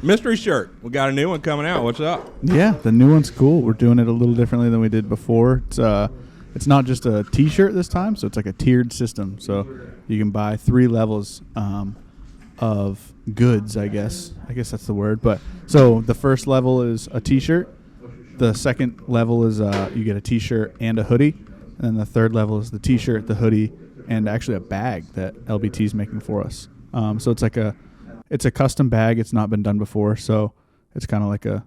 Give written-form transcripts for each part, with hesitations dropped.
Mystery shirt. We got a new one coming out. What's up? Yeah, the new one's cool. We're doing it a little differently than we did before. It's not just a T-shirt this time, so it's like a tiered system. So you can buy 3 levels of goods, I guess. I guess that's the word. But so the first level is a T-shirt. The second level is you get a T-shirt and a hoodie. And then the third level is the T-shirt, the hoodie, and actually a bag that LBT is making for us. So it's like it's a custom bag. It's not been done before, so it's kind of like a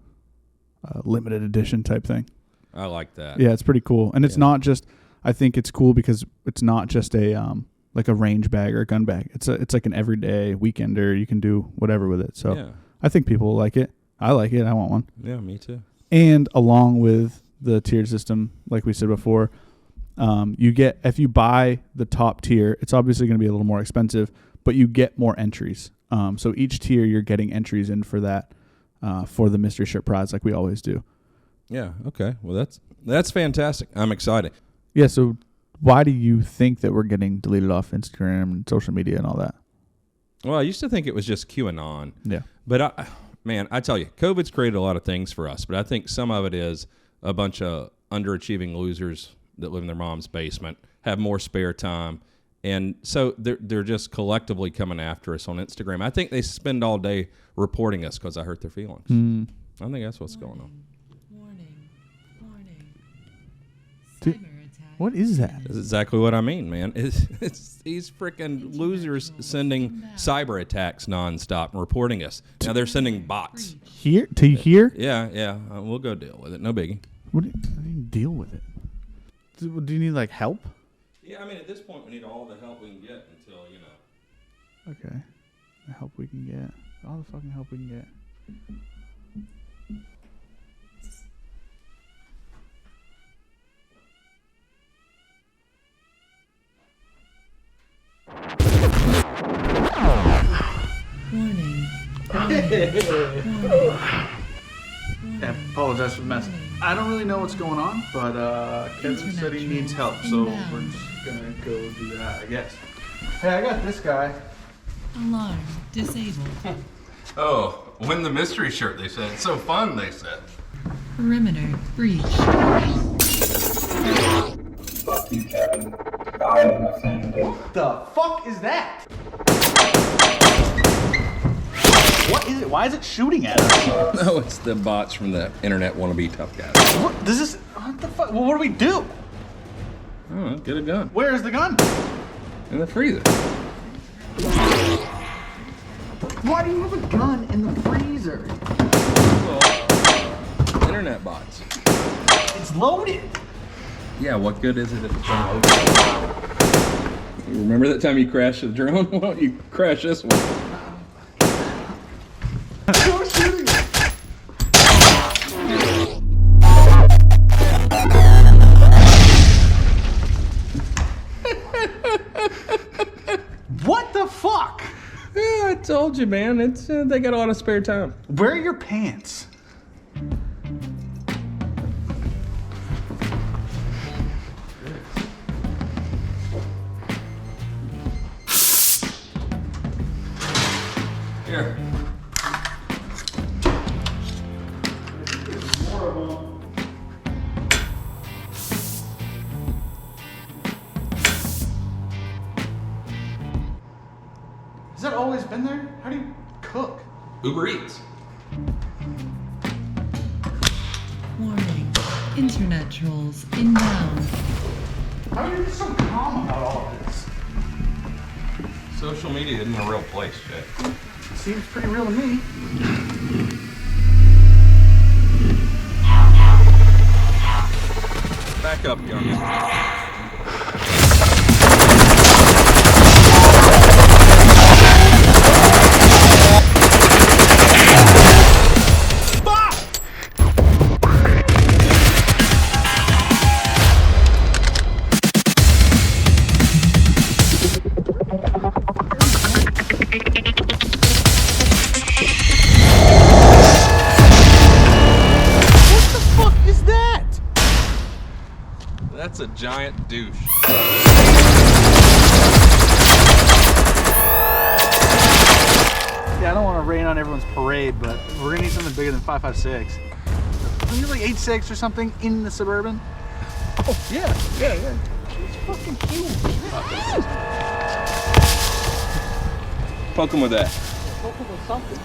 limited edition type thing. I like that. Yeah, it's pretty cool. And it's not just, I think it's cool because it's not just a like a range bag or a gun bag. It's like an everyday weekender. You can do whatever with it. So I think people will like it. I like it. I want one. Yeah, me too. And along with the tiered system, like we said before, you get, if you buy the top tier, it's obviously going to be a little more expensive, but you get more entries. So each tier you're getting entries in for that, for the mystery shirt prize, like we always do. Yeah. Okay. Well, that's fantastic. I'm excited. Yeah. So why do you think that we're getting deleted off Instagram and social media and all that? Well, I used to think it was just QAnon. Yeah. But I tell you, COVID's created a lot of things for us, but I think some of it is a bunch of underachieving losers that live in their mom's basement, have more spare time. And so they're just collectively coming after us on Instagram. I think they spend all day reporting us because I hurt their feelings. I think that's what's going on. Warning. Dude, what is that? That's exactly what I mean, man. It's these freaking losers sending cyber attacks nonstop and reporting us. Now they're sending bots. Here? Yeah. We'll go deal with it. No biggie. What do you deal with it? Do you need like help? Yeah, I mean, at this point, we need all the help we can get until, Okay. The help we can get. All the fucking help we can get. Warning. I apologize for the mess. I don't really know what's going on, but Kevin said he needs help, so we're just gonna go do that, I guess. Hey, I got this guy. Alarm disabled. Oh, win the mystery shirt, they said. It's so fun, they said. Perimeter breach. Fuck you, Kevin. I am offended. The fuck is that? What is it? Why is it shooting at us? No, it's the bots from the internet wannabe tough guys. What the fuck? Well, what do we do? Oh, get a gun. Where is the gun? In the freezer. Why do you have a gun in the freezer? Well, internet bots. It's loaded. Yeah, what good is it if it's unloaded? Remember that time you crashed the drone? Why don't you crash this one? Who's shooting it? What the fuck? Yeah, I told you, man. It's they got a lot of spare time. Where are your pants? Here. Has that always been there? How do you cook? Uber Eats. Warning. Internet trolls inbound. How are you so calm about all of this? Social media isn't a real place, Jay. Seems pretty real to me. Back up, young. That's a giant douche. Yeah, I don't want to rain on everyone's parade, but we're gonna need something bigger than 5.56. Isn't it like 8.6 or something in the Suburban? Oh yeah. It's fucking huge. Poke him with that. Hopefully there's something.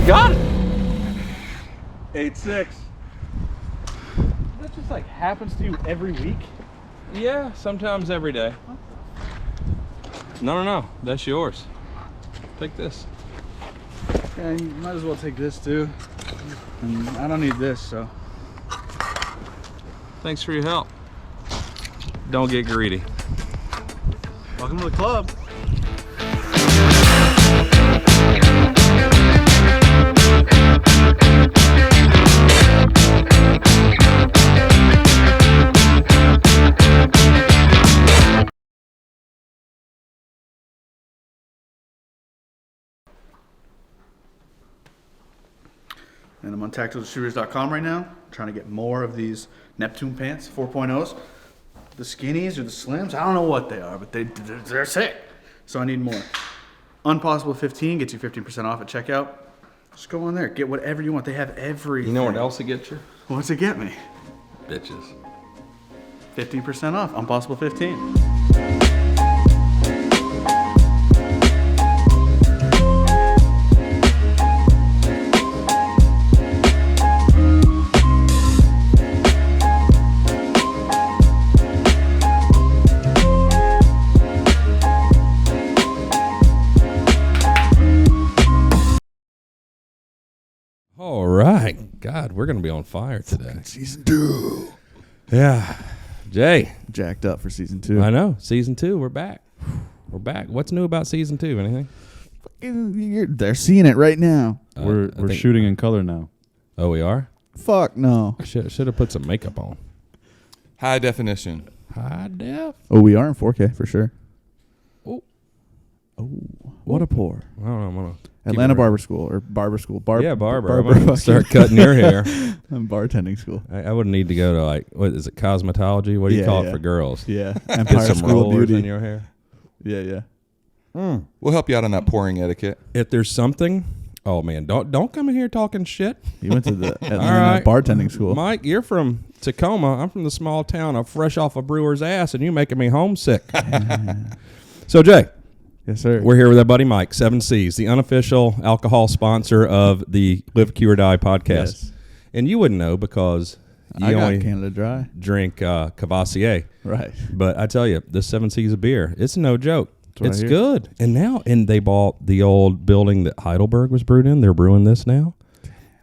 You got it. 8.6. That just like happens to you every week. Yeah, sometimes every day. No. That's yours. Take this. Yeah, you might as well take this too. And I don't need this, so. Thanks for your help. Don't get greedy. Welcome to the club. And I'm on tacticaldistributors.com right now, trying to get more of these Neptune pants, 4.0s. The skinnies or the slims, I don't know what they are, but they're sick. So I need more. Unpossible 15 gets you 15% off at checkout. Just go on there, get whatever you want. They have everything. You know what else it gets you? What's it get me? Bitches. 15% off, Unpossible 15. All right. God, we're going to be on fire today. Season 2. Yeah. Jay. Jacked up for season 2. I know. Season 2, we're back. We're back. What's new about season 2? Anything? They're seeing it right now. We're I think- shooting in color now. Oh, we are? Fuck no. Should have put some makeup on. High definition. High def. Oh, we are in 4K for sure. Oh. Oh, what a pour. I don't know. I'm gonna keep Atlanta it Barber School or Barber School. Yeah, barber. I'm Barber gonna start cutting your hair. I'm bartending school. I wouldn't need to go to like, what is it, cosmetology? What do you Yeah, call yeah. it for girls? Yeah. Get Empire some School of rollers Beauty. in your hair. Yeah. We'll help you out on that pouring etiquette. If there's something, oh man, don't come in here talking shit. You went to the Atlanta right. bartending school. Mike, you're from Tacoma. I'm from the small town. I'm fresh off a brewer's ass, and you making me homesick. So Jay, Yes, sir. we're here with our buddy Mike, 7Cs, the unofficial alcohol sponsor of the Live Q or Die podcast. Yes. And you wouldn't know because you I got only Canada Dry. drink Cavassier. Right. But I tell you, this 7C's of beer, it's no joke. what I It's hear. good. And they bought the old building that Heidelberg was brewed in. They're brewing this now.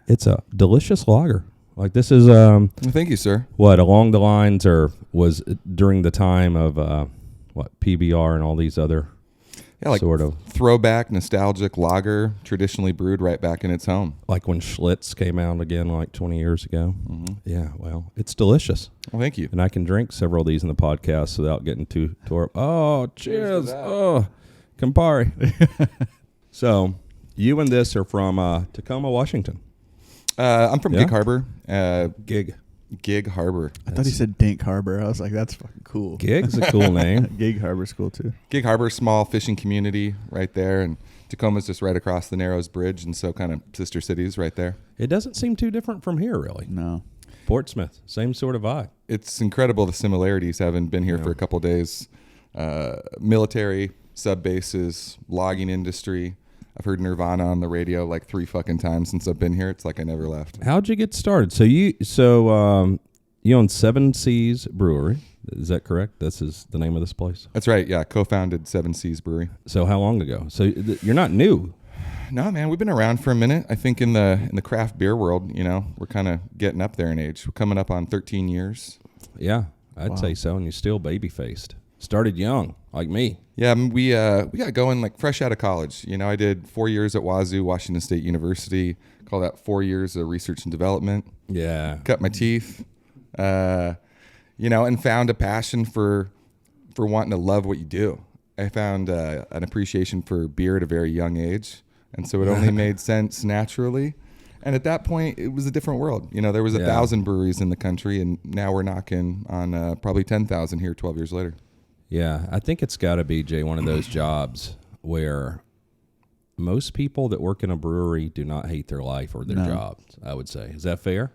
It's a delicious lager. Like this is Well, thank you, sir. what along the lines or was during the time of PBR and all these other Yeah, like sort of throwback, nostalgic lager, traditionally brewed right back in its home. like when Schlitz came out again like 20 years ago. Mm-hmm. Yeah, well, it's delicious. Well, thank you. And I can drink several of these in the podcast without getting too tore up. Oh, cheers. that. Oh, Campari. So you and this are from Tacoma, Washington. I'm from Yeah? Gig Harbor. Gig Harbor. I thought he said Dink Harbor. I was like, that's fucking cool. Gig's a cool name. Gig Harbor School, too. Gig Harbor, small fishing community right there. And Tacoma's just right across the Narrows Bridge. And so kind of sister cities right there. It doesn't seem too different from here, really. No. Portsmouth, same sort of vibe. It's incredible the similarities, having been here for a couple days. Military, sub bases, logging industry. I've heard Nirvana on the radio like 3 fucking times since I've been here. It's like I never left. How'd you get started? So you own 7C's Brewery. Is that correct? This is the name of this place. That's right. Yeah. Co-founded 7C's Brewery. So how long ago? So you're not new. No, man, we've been around for a minute. I think in the craft beer world, you know, we're kind of getting up there in age. We're coming up on 13 years. Yeah, I'd say so. And you're still baby faced. Started young, like me. Yeah, I mean, we got going like fresh out of college. You know, I did 4 years at Wazoo, Washington State University. Call that 4 years of research and development. Yeah. Cut my teeth, you know, and found a passion for wanting to love what you do. I found an appreciation for beer at a very young age, and so it only made sense naturally. And at that point, it was a different world. You know, there was 1,000 breweries in the country, and now we're knocking on probably 10,000 here 12 years later. Yeah, I think it's got to be, Jay, one of those jobs where most people that work in a brewery do not hate their life or their No. jobs, I would say. Is that fair?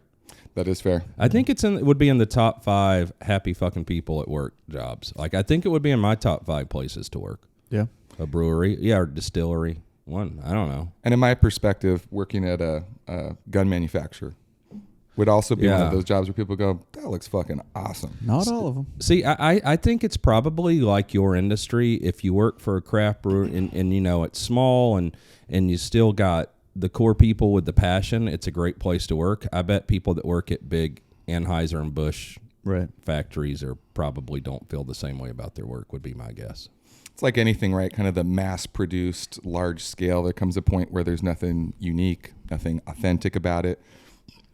That is fair. I think it would be in the top 5 happy fucking people at work jobs. Like, I think it would be in my top 5 places to work. Yeah. A brewery, yeah, or distillery. One, I don't know. And in my perspective, working at a gun manufacturer would also be one Yeah. of those jobs where people go, that looks fucking awesome. Not all of them. See, I think it's probably like your industry. If you work for a craft brewer and you know it's small and you still got the core people with the passion, it's a great place to work. I bet people that work at big Anheuser and Busch Right. factories are probably don't feel the same way about their work, would be my guess. It's like anything, right? Kind of the mass-produced, large scale. There comes a point where there's nothing unique, nothing authentic about it.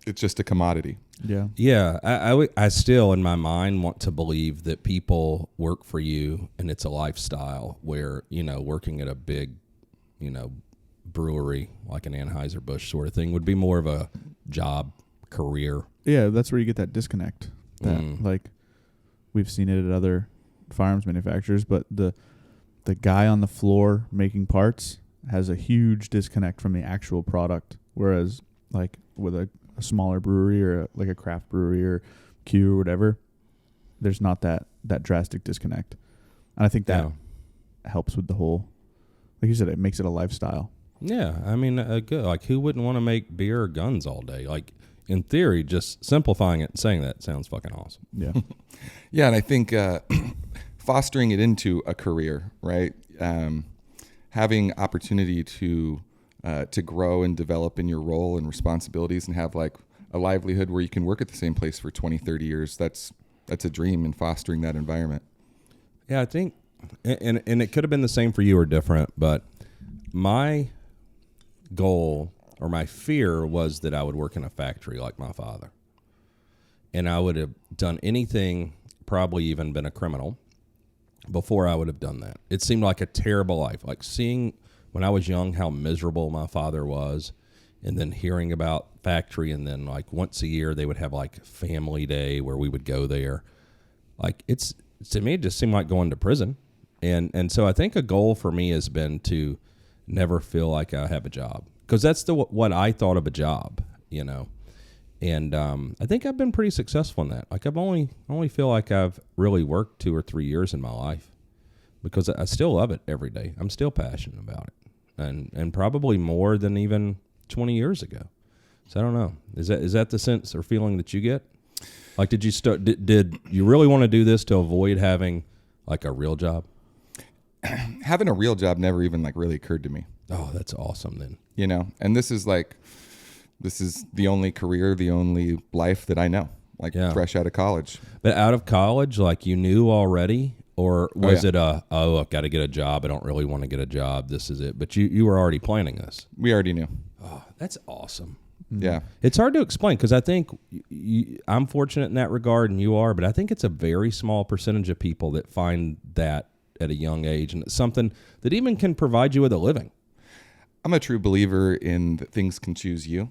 It's just a commodity. Yeah. Yeah, I still in my mind want to believe that people work for you and it's a lifestyle where, you know, working at a big, you know, brewery like an Anheuser-Busch sort of thing would be more of a job, career. Yeah, that's where you get that disconnect. That like we've seen it at other firearms manufacturers, but the guy on the floor making parts has a huge disconnect from the actual product. Whereas like with a smaller brewery or like a craft brewery or Q or whatever, there's not that drastic disconnect. And I think that helps with the whole, like you said, it makes it a lifestyle. Yeah, I mean, good. Like, who wouldn't want to make beer or guns all day? Like, in theory, just simplifying it and saying that sounds fucking awesome. Yeah. Yeah, and I think fostering it into a career, right? Having opportunity to grow and develop in your role and responsibilities and have like a livelihood where you can work at the same place for 20, 30 years. That's a dream, in fostering that environment. Yeah, I think, and it could have been the same for you or different, but my goal or my fear was that I would work in a factory like my father. And I would have done anything, probably even been a criminal, before I would have done that. It seemed like a terrible life. Like seeing when I was young how miserable my father was, and then hearing about factory, and then like once a year they would have like family day where we would go there. Like to me, it just seemed like going to prison. And so I think a goal for me has been to never feel like I have a job, because that's what I thought of a job, you know. And I think I've been pretty successful in that. Like I've only feel like I've really worked 2 or 3 years in my life, because I still love it every day. I'm still passionate about it, and probably more than even 20 years ago. So I don't know. Is that the sense or feeling that you get? Like, did you did you really want to do this to avoid having like a real job? Having a real job never even like really occurred to me. Oh, that's awesome then. You know, and this is the only career, the only life that I know, like fresh out of college. But out of college, like you knew already, or was it I've got to get a job. I don't really want to get a job. This is it. But you were already planning this. We already knew. Oh, that's awesome. Yeah. It's hard to explain, because I think I'm fortunate in that regard, and you are, but I think it's a very small percentage of people that find that at a young age, and it's something that even can provide you with a living. I'm a true believer in that things can choose you.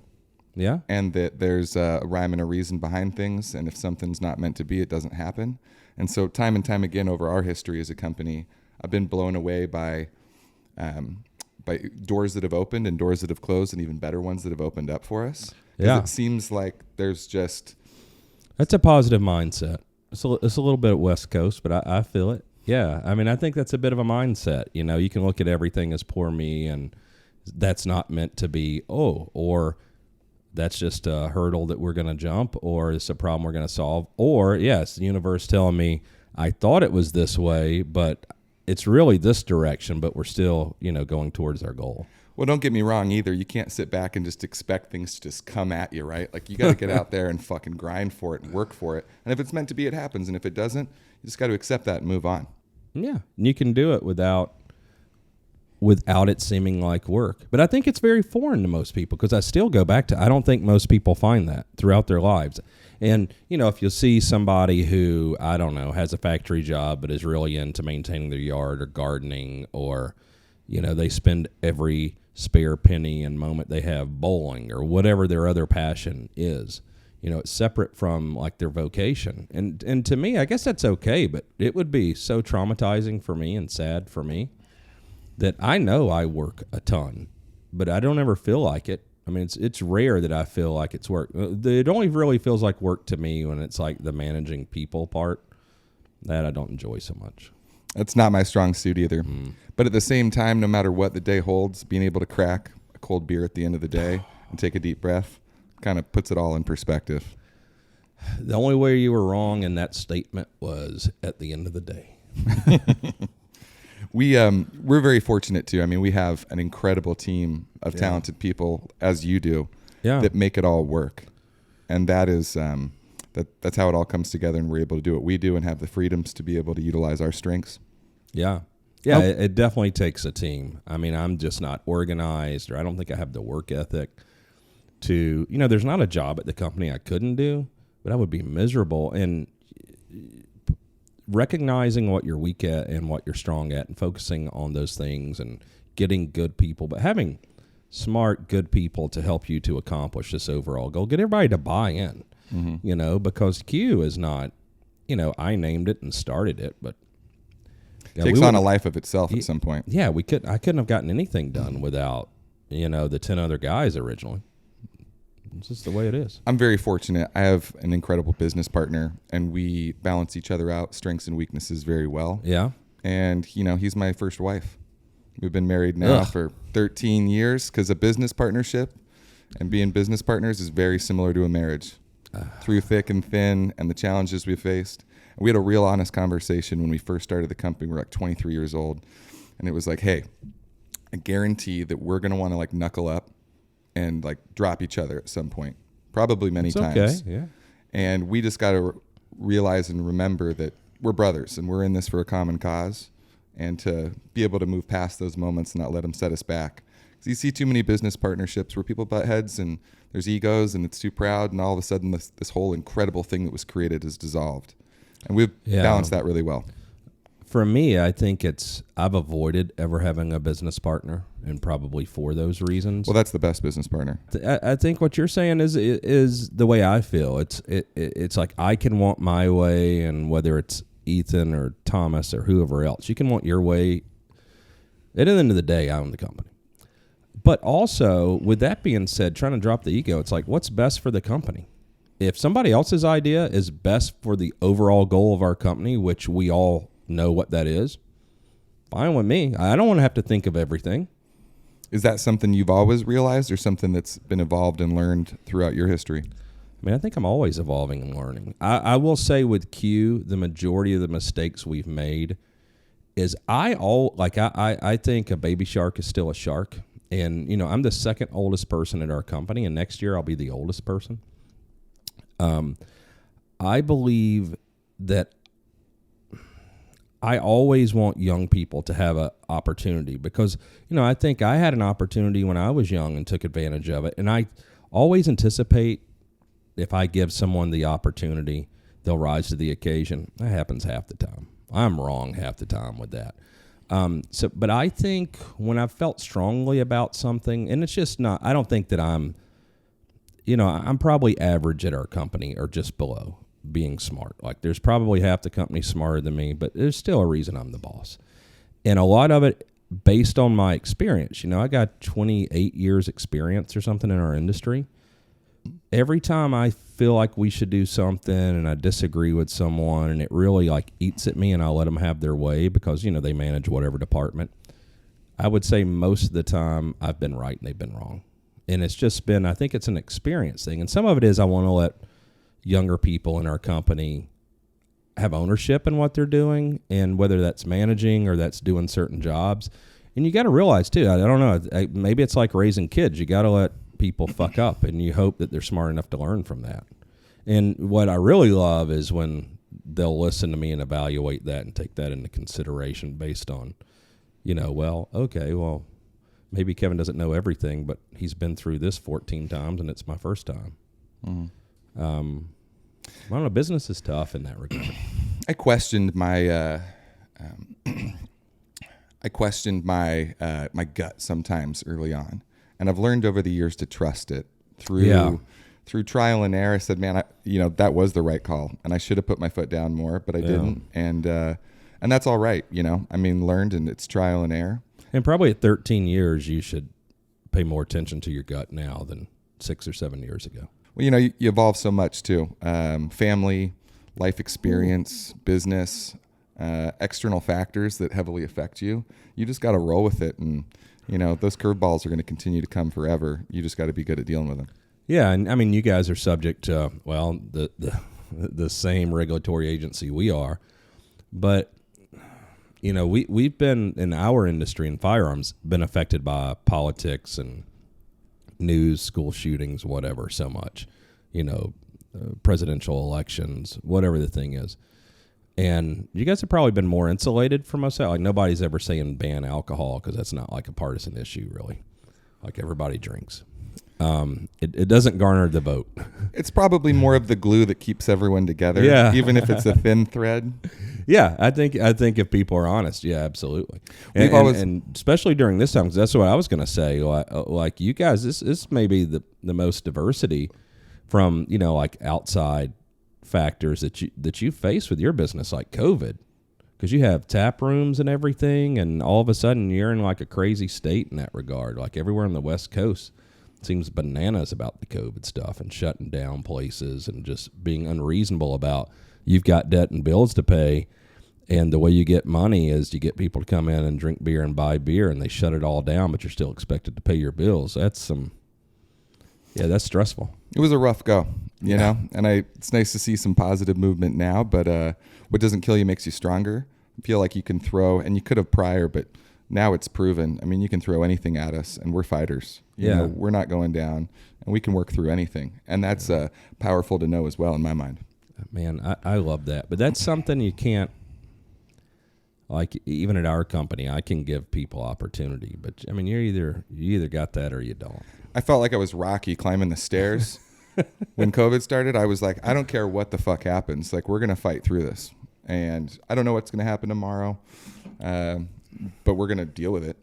Yeah. And that there's a rhyme and a reason behind things. And if something's not meant to be, it doesn't happen. And so time and time again over our history as a company, I've been blown away by doors that have opened and doors that have closed, and even better ones that have opened up for us. 'Cause Yeah. it seems like there's just... That's a positive mindset. It's a little bit West Coast, but I feel it. Yeah. I mean, I think that's a bit of a mindset. You know, you can look at everything as poor me, and that's not meant to be, or that's just a hurdle that we're going to jump, or it's a problem we're going to solve. Or, yes, the universe telling me I thought it was this way, but it's really this direction, but we're still, you know, going towards our goal. Well, don't get me wrong either. You can't sit back and just expect things to just come at you, right? Like, you got to get out there and fucking grind for it and work for it. And if it's meant to be, it happens. And if it doesn't, you just got to accept that and move on. Yeah. And you can do it without it seeming like work. But I think it's very foreign to most people, because I still go back to, I don't think most people find that throughout their lives. And, you know, if you see somebody who, I don't know, has a factory job but is really into maintaining their yard or gardening, or, you know, they spend every spare penny and moment they have bowling or whatever their other passion is, It's separate from like their vocation. And to me, I guess that's okay, but it would be so traumatizing for me and sad for me that I know I work a ton, but I don't ever feel like it. I mean, it's rare that I feel like it's work. It only really feels like work to me when it's like the managing people part that I don't enjoy so much. That's not my strong suit either. But at the same time, no matter what the day holds, being able to crack a cold beer at the end of the day and take a deep breath kind of puts it all in perspective. The only way you were wrong in that statement was at the end of the day. We're very fortunate too. I mean, we have an incredible team of talented people, as you do, that make it all work. And that is that's how it all comes together, and we're able to do what we do and have the freedoms to be able to utilize our strengths. Yeah. It definitely takes a team. I mean, I'm just not organized, or I don't think I have the work ethic to, there's not a job at the company I couldn't do, but I would be miserable. And recognizing what you're weak at and what you're strong at and focusing on those things and getting good people, but having smart, good people to help you to accomplish this overall goal. Get everybody to buy in, because Q is not, I named it and started it, but takes on a life of itself at some point. Yeah, I couldn't have gotten anything done without, the 10 other guys originally. It's just the way it is. I'm very fortunate. I have an incredible business partner, and we balance each other out, strengths and weaknesses, very well. Yeah. And, he's my first wife. We've been married now for 13 years because a business partnership and being business partners is very similar to a marriage. Through thick and thin and the challenges we faced. And we had a real honest conversation when we first started the company. We were like 23 years old. And it was like, hey, I guarantee that we're going to want to like knuckle up and like drop each other at some point, probably many times. Okay, yeah. And we just got to realize and remember that we're brothers and we're in this for a common cause, and to be able to move past those moments and not let them set us back. Because you see too many business partnerships where people butt heads and there's egos and it's too proud, and all of a sudden this whole incredible thing that was created is dissolved. And we've balanced that really well. For me, I think I've avoided ever having a business partner, and probably for those reasons. Well, that's the best business partner. I think what you're saying is the way I feel. It's like I can want my way, and whether it's Ethan or Thomas or whoever else, you can want your way. At the end of the day, I own the company. But also, with that being said, trying to drop the ego, it's like, what's best for the company? If somebody else's idea is best for the overall goal of our company, which we all know what that is, fine with me. I don't want to have to think of everything. Is that something you've always realized, or something that's been evolved and learned throughout your history? I mean, I think I'm always evolving and learning. I will say with Q, the majority of the mistakes we've made is I think a baby shark is still a shark. And, I'm the second oldest person at our company, and next year I'll be the oldest person. I believe that I always want young people to have an opportunity because, I think I had an opportunity when I was young and took advantage of it. And I always anticipate if I give someone the opportunity, they'll rise to the occasion. That happens half the time. I'm wrong half the time with that. But I think when I've felt strongly about something, and it's just not, I don't think that I'm probably average at our company or just below being smart. Like there's probably half the company smarter than me, but there's still a reason I'm the boss. And a lot of it based on my experience. I got 28 years experience or something in our industry. Every time I feel like we should do something and I disagree with someone and it really like eats at me and I let them have their way because, they manage whatever department, I would say most of the time I've been right and they've been wrong. And it's just been, I think it's an experience thing. And some of it is I want to let younger people in our company have ownership in what they're doing, and whether that's managing or that's doing certain jobs. And you got to realize too, I don't know, maybe it's like raising kids. You got to let people fuck up and you hope that they're smart enough to learn from that. And what I really love is when they'll listen to me and evaluate that and take that into consideration based on, maybe Kevin doesn't know everything, but he's been through this 14 times and it's my first time. I don't know, business is tough in that regard. I questioned my my gut sometimes early on, and I've learned over the years to trust it through through trial and error, I said, man, that was the right call, and I should have put my foot down more, but I didn't, and that's all right. I mean, learned, and it's trial and error. And probably at 13 years, you should pay more attention to your gut now than 6 or 7 years ago. Well, you evolve so much too. Family, life experience, business, external factors that heavily affect you. You just got to roll with it, and those curveballs are going to continue to come forever. You just got to be good at dealing with them. Yeah, and I mean, you guys are subject to the same regulatory agency we are, but we've been in our industry in firearms been affected by politics and news, school shootings, whatever, so much, presidential elections, whatever the thing is. And you guys have probably been more insulated from us. Like, nobody's ever saying ban alcohol because that's not like a partisan issue, really. Like, everybody drinks. It doesn't garner the vote. It's probably more of the glue that keeps everyone together, even if it's a thin thread. Yeah, I think if people are honest, yeah, absolutely. And especially during this time, because that's what I was going to say. Like you guys, this may be the most diversity from like outside factors that you face with your business, like COVID, because you have tap rooms and everything, and all of a sudden you're in like a crazy state in that regard. Like everywhere on the West Coast seems bananas about the COVID stuff and shutting down places and just being unreasonable about you've got debt and bills to pay, and the way you get money is you get people to come in and drink beer and buy beer, and they shut it all down, but you're still expected to pay your bills. That's that's stressful. It was a rough go, you know, and it's nice to see some positive movement now, but what doesn't kill you makes you stronger. I feel like you can throw, and you could have prior, but now it's proven. I mean, you can throw anything at us, and we're fighters. You know, we're not going down, and we can work through anything. And that's powerful to know as well in my mind. Man, I love that. But that's something you can't, like, even at our company, I can give people opportunity. But, I mean, you either got that or you don't. I felt like I was Rocky climbing the stairs. When COVID started, I was like, I don't care what the fuck happens. Like, we're going to fight through this. And I don't know what's going to happen tomorrow, but we're going to deal with it.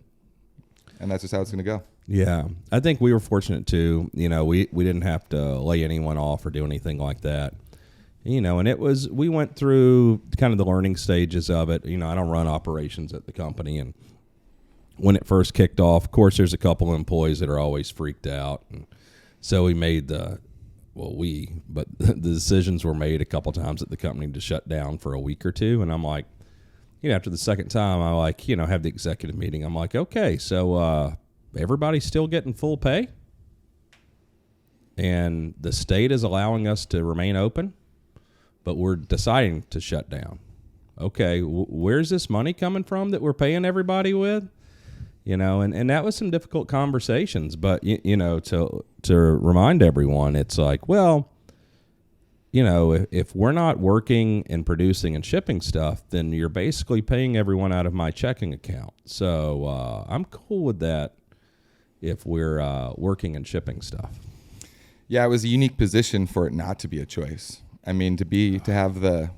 And that's just how it's going to go. Yeah. I think we were fortunate, too. You know, we didn't have to lay anyone off or do anything like that. You know, and we went through kind of the learning stages of it. You know, I don't run operations at the company. And when it first kicked off, of course, there's a couple of employees that are always freaked out. And so we made the decisions were made a couple times at the company to shut down for a week or two. And I'm like, after the second time, I have the executive meeting. I'm like, okay, so everybody's still getting full pay, and the state is allowing us to remain open, but we're deciding to shut down. Okay, where's this money coming from that we're paying everybody with? And that was some difficult conversations, but to remind everyone, it's like, well, if we're not working and producing and shipping stuff, then you're basically paying everyone out of my checking account. So I'm cool with that if we're working and shipping stuff. Yeah, it was a unique position for it not to be a choice. I mean, to have the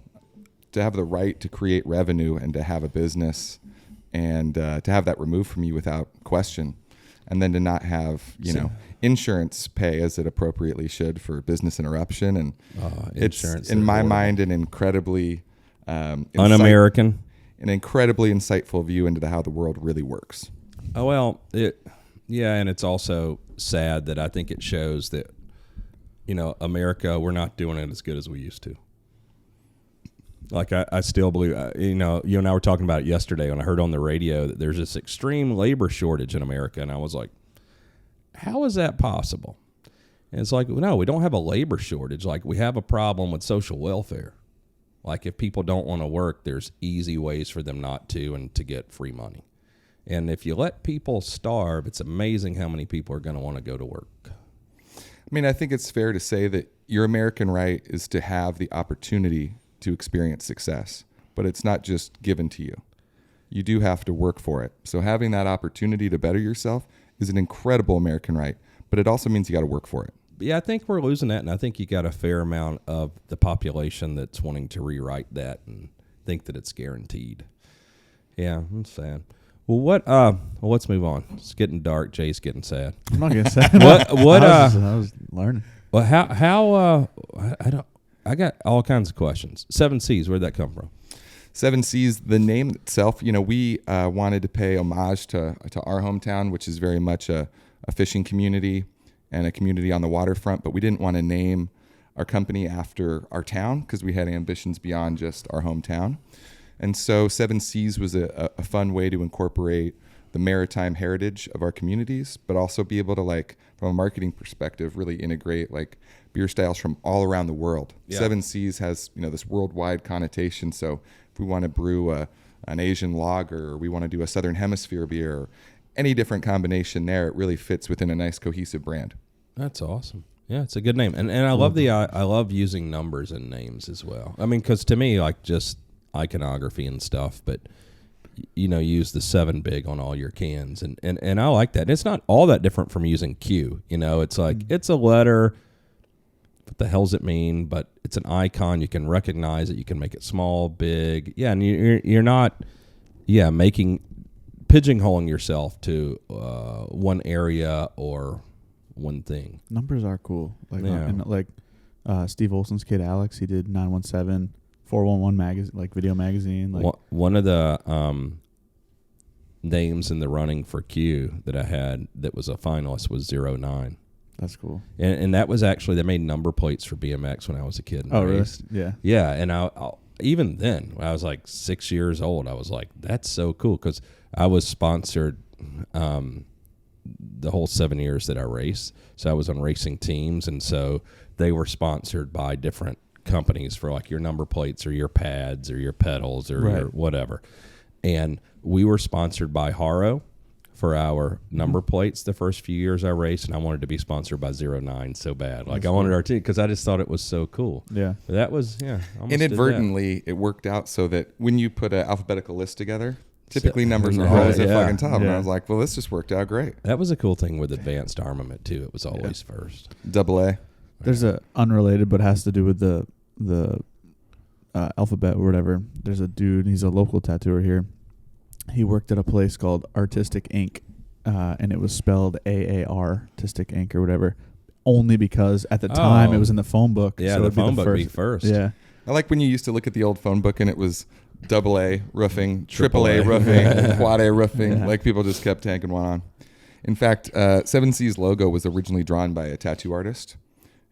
right to create revenue and to have a business and to have that removed from you without question, and then to not have insurance pay as it appropriately should for business interruption, and insurance it's in my mind an incredibly un-American, an incredibly insightful view into how the world really works. Oh well, and it's also sad that I think it shows that America, we're not doing it as good as we used to. Like, I still believe, you and I were talking about it yesterday when I heard on the radio that there's this extreme labor shortage in America. And I was like, how is that possible? And it's like, no, we don't have a labor shortage. Like, we have a problem with social welfare. Like, if people don't want to work, there's easy ways for them not to and to get free money. And if you let people starve, it's amazing how many people are going to want to go to work. I mean, I think it's fair to say that your American right is to have the opportunity to experience success, but it's not just given to you. You do have to work for it. So having that opportunity to better yourself is an incredible American right, but it also means you got to work for it. Yeah, I think we're losing that, and I think you got a fair amount of the population that's wanting to rewrite that and think that it's guaranteed. Yeah, it's sad. Well, let's move on. It's getting dark. Jay's getting sad. I'm not getting sad. What? I was learning. Well, I don't. I got all kinds of questions. 7 Seas, where'd that come from? Seven Seas, the name itself, we wanted to pay homage to our hometown, which is very much a fishing community and a community on the waterfront, but we didn't want to name our company after our town because we had ambitions beyond just our hometown. And so Seven Seas was a fun way to incorporate the maritime heritage of our communities, but also be able to, like, from a marketing perspective, really integrate like beer styles from all around the world. Yeah. Seven Seas has, this worldwide connotation. So if we want to brew an Asian lager, or we want to do a Southern Hemisphere beer, or any different combination there, it really fits within a nice cohesive brand. That's awesome. Yeah, it's a good name, and I love I love using numbers in names as well. I mean, because to me, like, just iconography and stuff, but use the 7 big on all your cans, and I like that. It's not all that different from using Q. It's like it's a letter. What the hell does it mean? But it's an icon. You can recognize it. You can make it small, big. Yeah, and you're not, pigeonholing yourself to one area or one thing. Numbers are cool. Yeah. Steve Olson's kid Alex, he did 917, 411 magazine, like video magazine. Like One of the names in the running for Q that I had that was a finalist was 09. that's cool. And that was actually, they made number plates for BMX when I was a kid. And Oh, really? raced. Yeah. Yeah, and I even then, when I was like 6 years old, I was like, that's so cool, because I was sponsored the whole 7 years that I raced. So I was on racing teams, and so they were sponsored by different companies for like your number plates or your pads or your pedals or your whatever. And we were sponsored by Haro for our number plates the first few years I raced, and I wanted to be sponsored by 09 so bad. Like, I wanted our team because I just thought it was so cool. Yeah. But that was, Inadvertently, it worked out so that when you put an alphabetical list together, typically numbers are always at fucking top. And I was like, well, this just worked out great. That was a cool thing with advanced armament too. It was always first. AA. There's a unrelated, but has to do with the alphabet or whatever. There's a dude, he's a local tattooer here. He worked at a place called Artistic Ink, and it was spelled AAR, Artistic Ink or whatever, only because at the time it was in the phone book. Yeah, so the it'd be phone book would be first. Yeah. I like when you used to look at the old phone book and it was AA roofing, AAA roofing, quad A roofing. Yeah. Like, people just kept tanking one on. In fact, Seven Seas logo was originally drawn by a tattoo artist.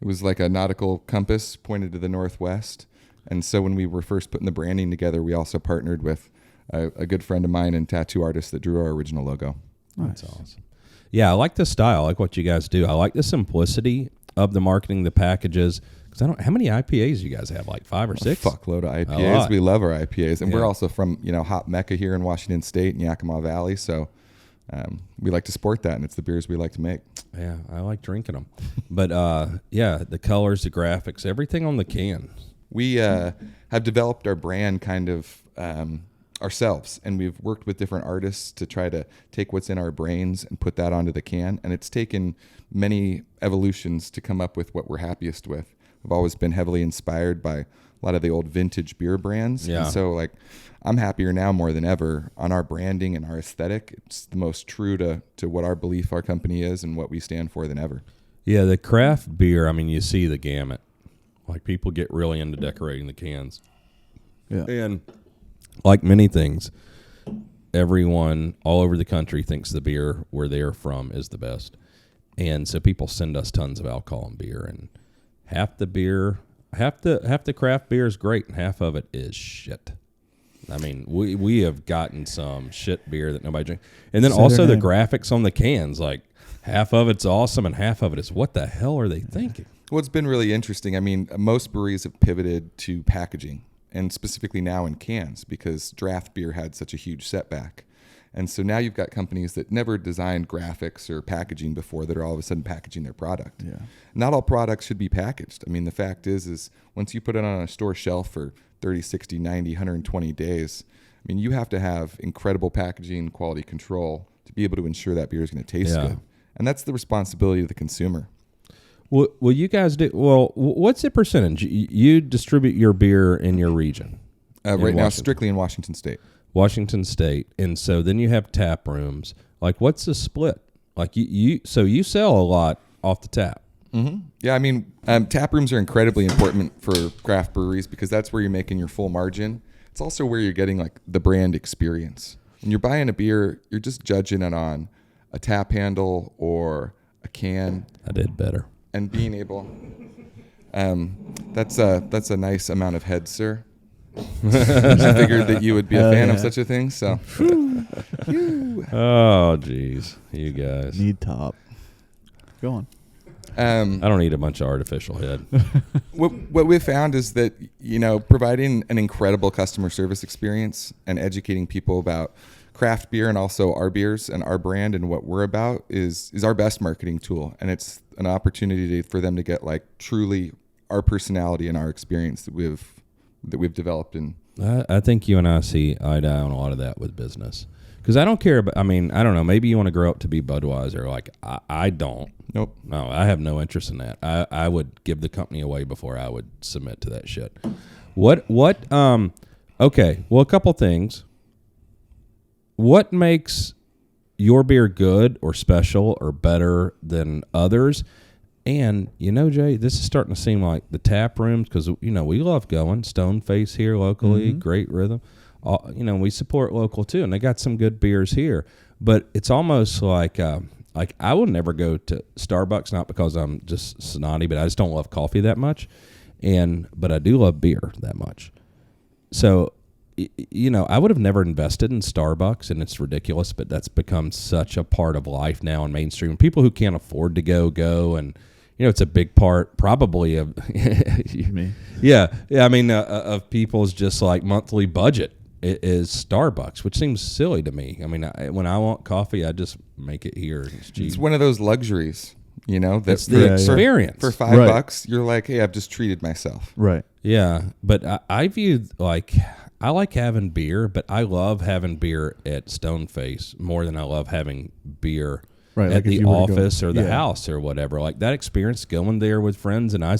It was like a nautical compass pointed to the northwest. And so when we were first putting the branding together, we also partnered with a good friend of mine and tattoo artist that drew our original logo. That's awesome. Yeah, I like the style. I like what you guys do. I like the simplicity of the marketing, the packages. Because how many IPAs you guys have? Like 5 or 6? A fuckload of A IPAs. lot. We love our IPAs. And Yeah. we're also from, hop mecca here in Washington State and Yakima Valley. So we like to sport that, and it's the beers we like to make. Yeah, I like drinking them. But the colors, the graphics, everything on the can. We have developed our brand kind of ourselves, and we've worked with different artists to try to take what's in our brains and put that onto the can. And it's taken many evolutions to come up with what we're happiest with. We've always been heavily inspired by a lot of the old vintage beer brands. Yeah. And so, like, I'm happier now more than ever on our branding and our aesthetic. It's the most true to what our belief our company is and what we stand for than ever. Yeah, the craft beer, I mean, you see the gamut. Like, people get really into decorating the cans. Yeah. And like many things, everyone all over the country thinks the beer where they're from is the best. And so people send us tons of alcohol and beer, and half the craft beer is great, and half of it is shit. I mean, we have gotten some shit beer that nobody drinks. And then also the graphics on the cans, like, half of it's awesome and half of it is, what the hell are they thinking? Well, it's been really interesting. I mean, most breweries have pivoted to packaging, and specifically now in cans, because draft beer had such a huge setback. And so now you've got companies that never designed graphics or packaging before that are all of a sudden packaging their product. Yeah. Not all products should be packaged. I mean, the fact is once you put it on a store shelf for 30, 60, 90, 120 days, I mean, you have to have incredible packaging, quality control to be able to ensure that beer is going to taste good. And that's the responsibility of the consumer. Well, you guys do. Well, what's the percentage? You distribute your beer in your region? Right now, strictly in Washington State. Washington State. And so then you have tap rooms. Like, what's the split? Like, you sell a lot off the tap. Yeah, I mean, tap rooms are incredibly important for craft breweries because that's where you're making your full margin. It's also where you're getting like the brand experience. When you're buying a beer, you're just judging it on a tap handle or a can. I did better. And being able, that's a nice amount of heads, sir. I figured that you would be a fan of such a thing. So, Oh, geez, you guys. Need top. Go on. I don't need a bunch of artificial head. What we've found is that, providing an incredible customer service experience and educating people about craft beer and also our beers and our brand and what we're about is our best marketing tool. And it's an opportunity for them to get like truly our personality and our experience that we've developed in. I think you and I see eye to eye on a lot of that with business. Because I don't care about, I don't know, maybe you want to grow up to be Budweiser. Like, I don't. Nope. No, I have no interest in that. I would give the company away before I would submit to that shit. Okay, well, a couple things. What makes your beer good or special or better than others? And, Jay, this is starting to seem like the tap rooms, because, we love going. Stoneface here locally, great rhythm. We support local too, and they got some good beers here. But it's almost like I will never go to Starbucks, not because I'm just snotty, but I just don't love coffee that much. But I do love beer that much. So, I would have never invested in Starbucks, and it's ridiculous, but that's become such a part of life now in mainstream. People who can't afford to go, and it's a big part probably of Me. of people's just like monthly budget. It is Starbucks, which seems silly to me. When I want coffee, I just make it here. It's cheap. It's one of those luxuries, that's the experience. For $5, you're like, hey, I've just treated myself. Right. Yeah, but I view I like having beer, but I love having beer at Stoneface more than I love having beer Right, at like if the you were to go- office or the yeah. house or whatever. Like that experience going there with friends, and I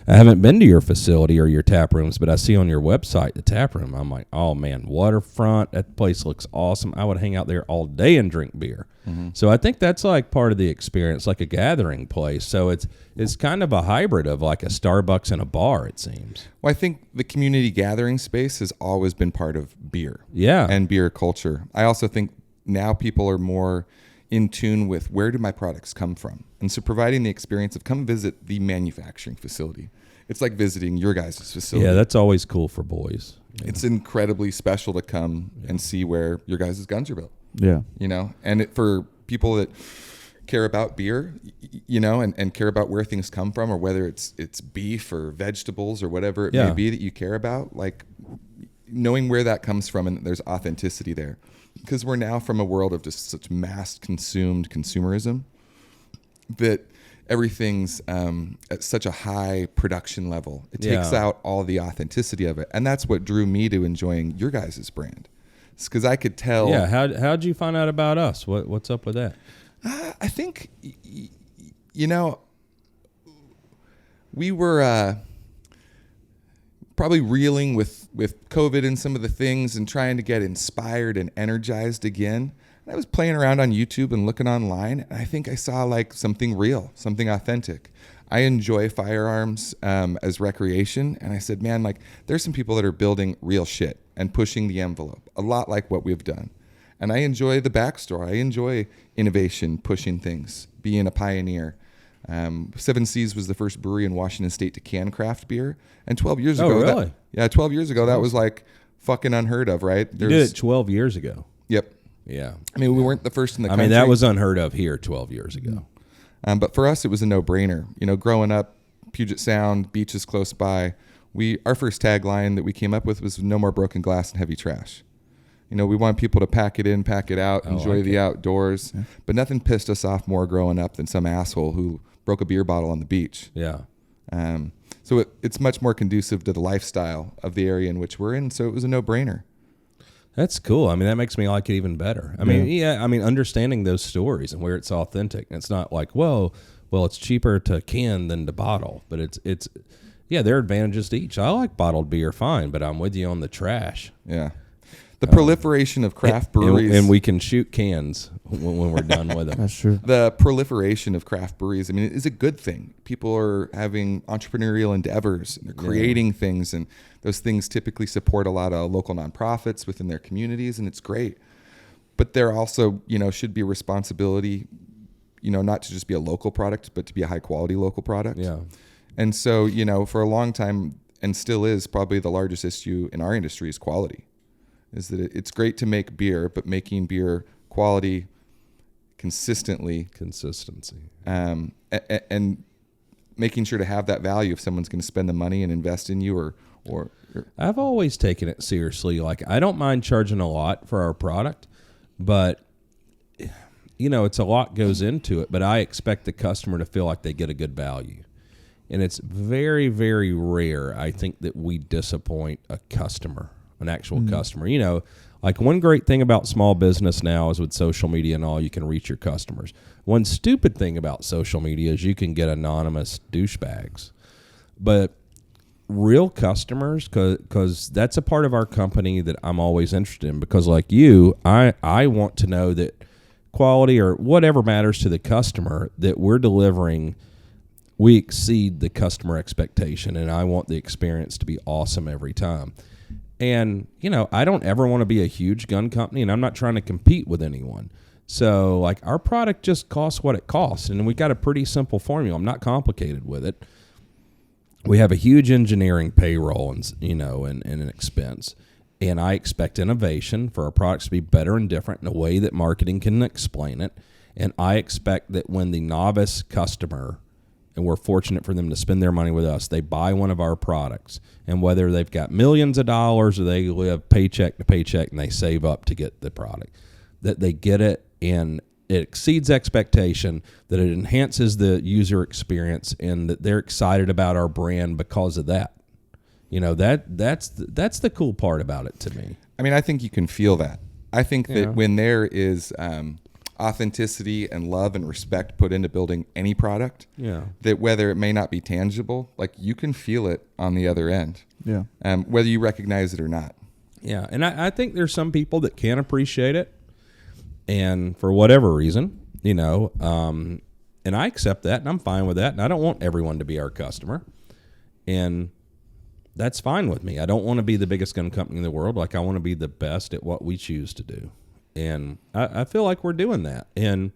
haven't been to your facility or your tap rooms, but I see on your website the tap room. I'm like, oh man, waterfront, that place looks awesome. I would hang out there all day and drink beer. So I think that's like part of the experience, like a gathering place. So it's kind of a hybrid of like a Starbucks and a bar, it seems. Well, I think the community gathering space has always been part of beer. Yeah. And beer culture. I also think now people are more in tune with where do my products come from. And so providing the experience of come visit the manufacturing facility. It's like visiting your guys' facility. Yeah, that's always cool for boys. It's incredibly special to come and see where your guys' guns are built. Yeah. And for people that care about beer, and care about where things come from, or whether it's beef or vegetables or whatever it may be that you care about, like knowing where that comes from and there's authenticity there. Because we're now from a world of just such mass consumed consumerism that everything's at such a high production level. It takes out all the authenticity of it. And that's what drew me to enjoying your guys' brand. It's because I could tell. Yeah, how'd you find out about us? What's up with that? I think, we were probably reeling with COVID and some of the things and trying to get inspired and energized again. And I was playing around on YouTube and looking online, and I think I saw like something real, something authentic. I enjoy firearms as recreation, and I said, man, like there's some people that are building real shit and pushing the envelope, a lot like what we've done. And I enjoy the backstory. I enjoy innovation, pushing things, being a pioneer. Seven Seas was the first brewery in Washington State to can craft beer. And 12 years ago, really? 12 years ago, that was like fucking unheard of, right? You did it 12 years ago. Yep. Yeah. I mean, we weren't the first in the country. that was unheard of here 12 years ago. But for us, it was a no-brainer. Growing up, Puget Sound, beaches close by. Our first tagline that we came up with was "No more broken glass and heavy trash." We want people to pack it in, pack it out, enjoy the outdoors. Yeah. But nothing pissed us off more growing up than some asshole who broke a beer bottle on the beach. Yeah. So it's much more conducive to the lifestyle of the area in which we're in. So it was a no-brainer. That's cool. I mean, that makes me like it even better. I mean, understanding those stories and where it's authentic. And it's not like, well, it's cheaper to can than to bottle. But it's there are advantages to each. I like bottled beer fine, but I'm with you on the trash. Yeah. The proliferation of craft breweries. And we can shoot cans when we're done with them. That's true. The proliferation of craft breweries, I mean, it is a good thing. People are having entrepreneurial endeavors and they're creating things, and those things typically support a lot of local nonprofits within their communities, and it's great. But there also, should be a responsibility, not to just be a local product, but to be a high quality local product. Yeah. And so, for a long time, and still is probably the largest issue in our industry, is quality. Is that it's great to make beer, but making beer quality consistently, Consistency. and making sure to have that value if someone's going to spend the money and invest in you, or I've always taken it seriously. Like, I don't mind charging a lot for our product, but it's a lot goes into it, but I expect the customer to feel like they get a good value. And it's very, very rare, I think, that we disappoint a customer, an actual customer. Like, one great thing about small business now is with social media and all, you can reach your customers. One stupid thing about social media is you can get anonymous douchebags. But real customers, because that's a part of our company that I'm always interested in, because like you, I want to know that quality or whatever matters to the customer that we're delivering, we exceed the customer expectation, and I want the experience to be awesome every time. And, I don't ever want to be a huge gun company, and I'm not trying to compete with anyone. So, like, our product just costs what it costs, and we got a pretty simple formula. I'm not complicated with it. We have a huge engineering payroll and an expense, and I expect innovation for our products to be better and different in a way that marketing can explain it. And I expect that when the novice customer, and we're fortunate for them to spend their money with us, they buy one of our products, and whether they've got millions of dollars or they live paycheck to paycheck and they save up to get the product, that they get it and it exceeds expectation, that it enhances the user experience, and that they're excited about our brand because of that. That's the cool part about it to me. I mean, I think you can feel that. I think that when there is authenticity and love and respect put into building any product, that whether it may not be tangible, like, you can feel it on the other end, whether you recognize it or not. Yeah, and I think there's some people that can't appreciate it, and for whatever reason, and I accept that, and I'm fine with that, and I don't want everyone to be our customer, and that's fine with me. I don't want to be the biggest gun company in the world. Like, I want to be the best at what we choose to do. And I feel like we're doing that. And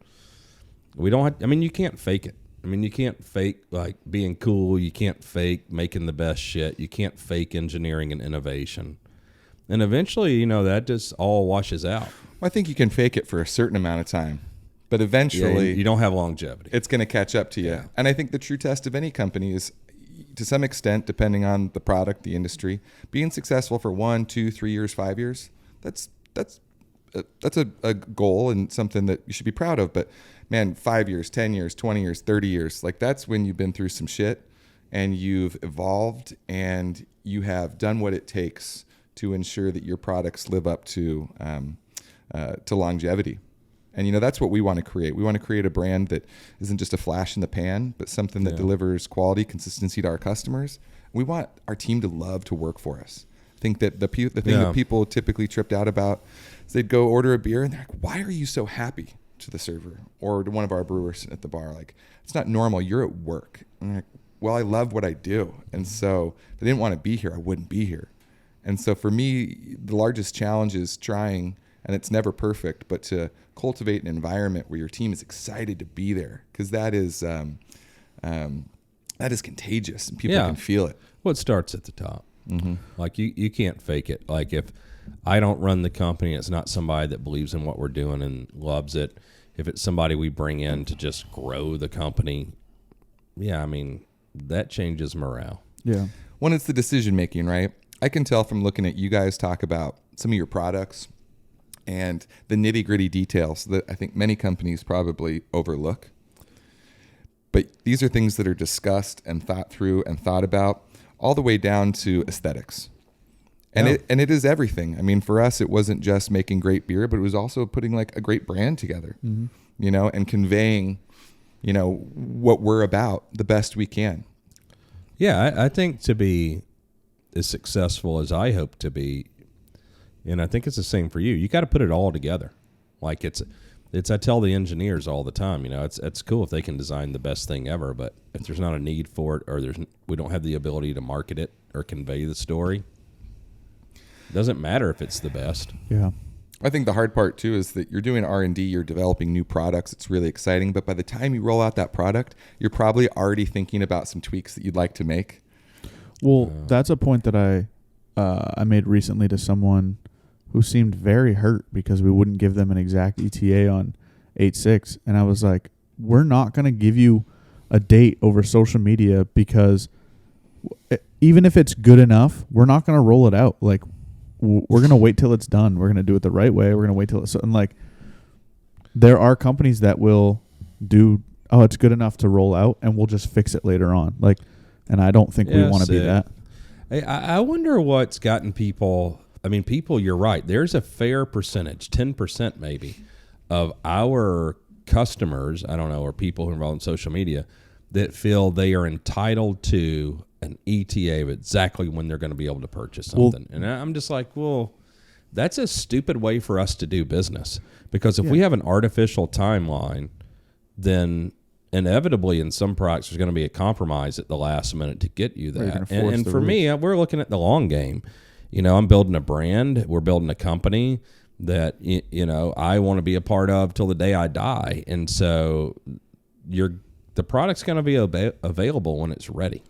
we don't have, you can't fake it. You can't fake, like, being cool. You can't fake making the best shit. You can't fake engineering and innovation. And eventually, that just all washes out. Well, I think you can fake it for a certain amount of time, but eventually you don't have longevity. It's going to catch up to you. Yeah. And I think the true test of any company is, to some extent, depending on the product, the industry, being successful for 1, 2, 3 years, 5 years. That's a goal and something that you should be proud of. But man, 5 years, 10 years, 20 years, 30 years, like, that's when you've been through some shit and you've evolved and you have done what it takes to ensure that your products live up to longevity. And, that's what we want to create. We want to create a brand that isn't just a flash in the pan, but something that delivers quality, consistency to our customers. We want our team to love to work for us. I think that the thing that people typically tripped out about is they'd go order a beer and they're like, "Why are you so happy?" to the server or to one of our brewers at the bar. Like, "It's not normal. You're at work." And they're like, "Well, I love what I do. And so if I didn't want to be here, I wouldn't be here." And so for me, the largest challenge is trying, and it's never perfect, but to cultivate an environment where your team is excited to be there, because that is contagious and people can feel it. Well, it starts at the top. Mm-hmm. Like, you can't fake it. Like, if I don't run the company, it's not somebody that believes in what we're doing and loves it. If it's somebody we bring in to just grow the company, that changes morale. Yeah. When it's the decision making, right? I can tell from looking at you guys talk about some of your products and the nitty gritty details that I think many companies probably overlook. But these are things that are discussed and thought through and thought about, all the way down to aesthetics. And it is everything. I mean, for us, it wasn't just making great beer, but it was also putting, like, a great brand together, and conveying, what we're about the best we can. Yeah, I think to be as successful as I hope to be, and I think it's the same for you, you got to put it all together. Like, it's I tell the engineers all the time, it's cool if they can design the best thing ever, but if there's not a need for it, or we don't have the ability to market it or convey the story, it doesn't matter if it's the best. Yeah. I think the hard part too is that you're doing R&D, you're developing new products. It's really exciting, but by the time you roll out that product, you're probably already thinking about some tweaks that you'd like to make. Well, that's a point that I made recently to someone who seemed very hurt because we wouldn't give them an exact ETA on 8/6, and I was like, we're not going to give you a date over social media because even if it's good enough, we're not going to roll it out. Like, we're going to wait till it's done. We're going to do it the right way. We're going to wait till it's, and like, there are companies that will do, it's good enough to roll out, and we'll just fix it later on. Like, and I don't think we want to be that. Hey, I wonder what's gotten people. I mean, people, you're right. There's a fair percentage, 10% maybe, of our customers, I don't know, or people who are involved in social media that feel they are entitled to an ETA of exactly when they're going to be able to purchase something. And I'm just like, well, that's a stupid way for us to do business. Because if we have an artificial timeline, then inevitably in some products there's going to be a compromise at the last minute to get you that. And for me, we're looking at the long game. I'm building a brand. We're building a company that, I want to be a part of till the day I die. And so the product's going to be available when it's ready.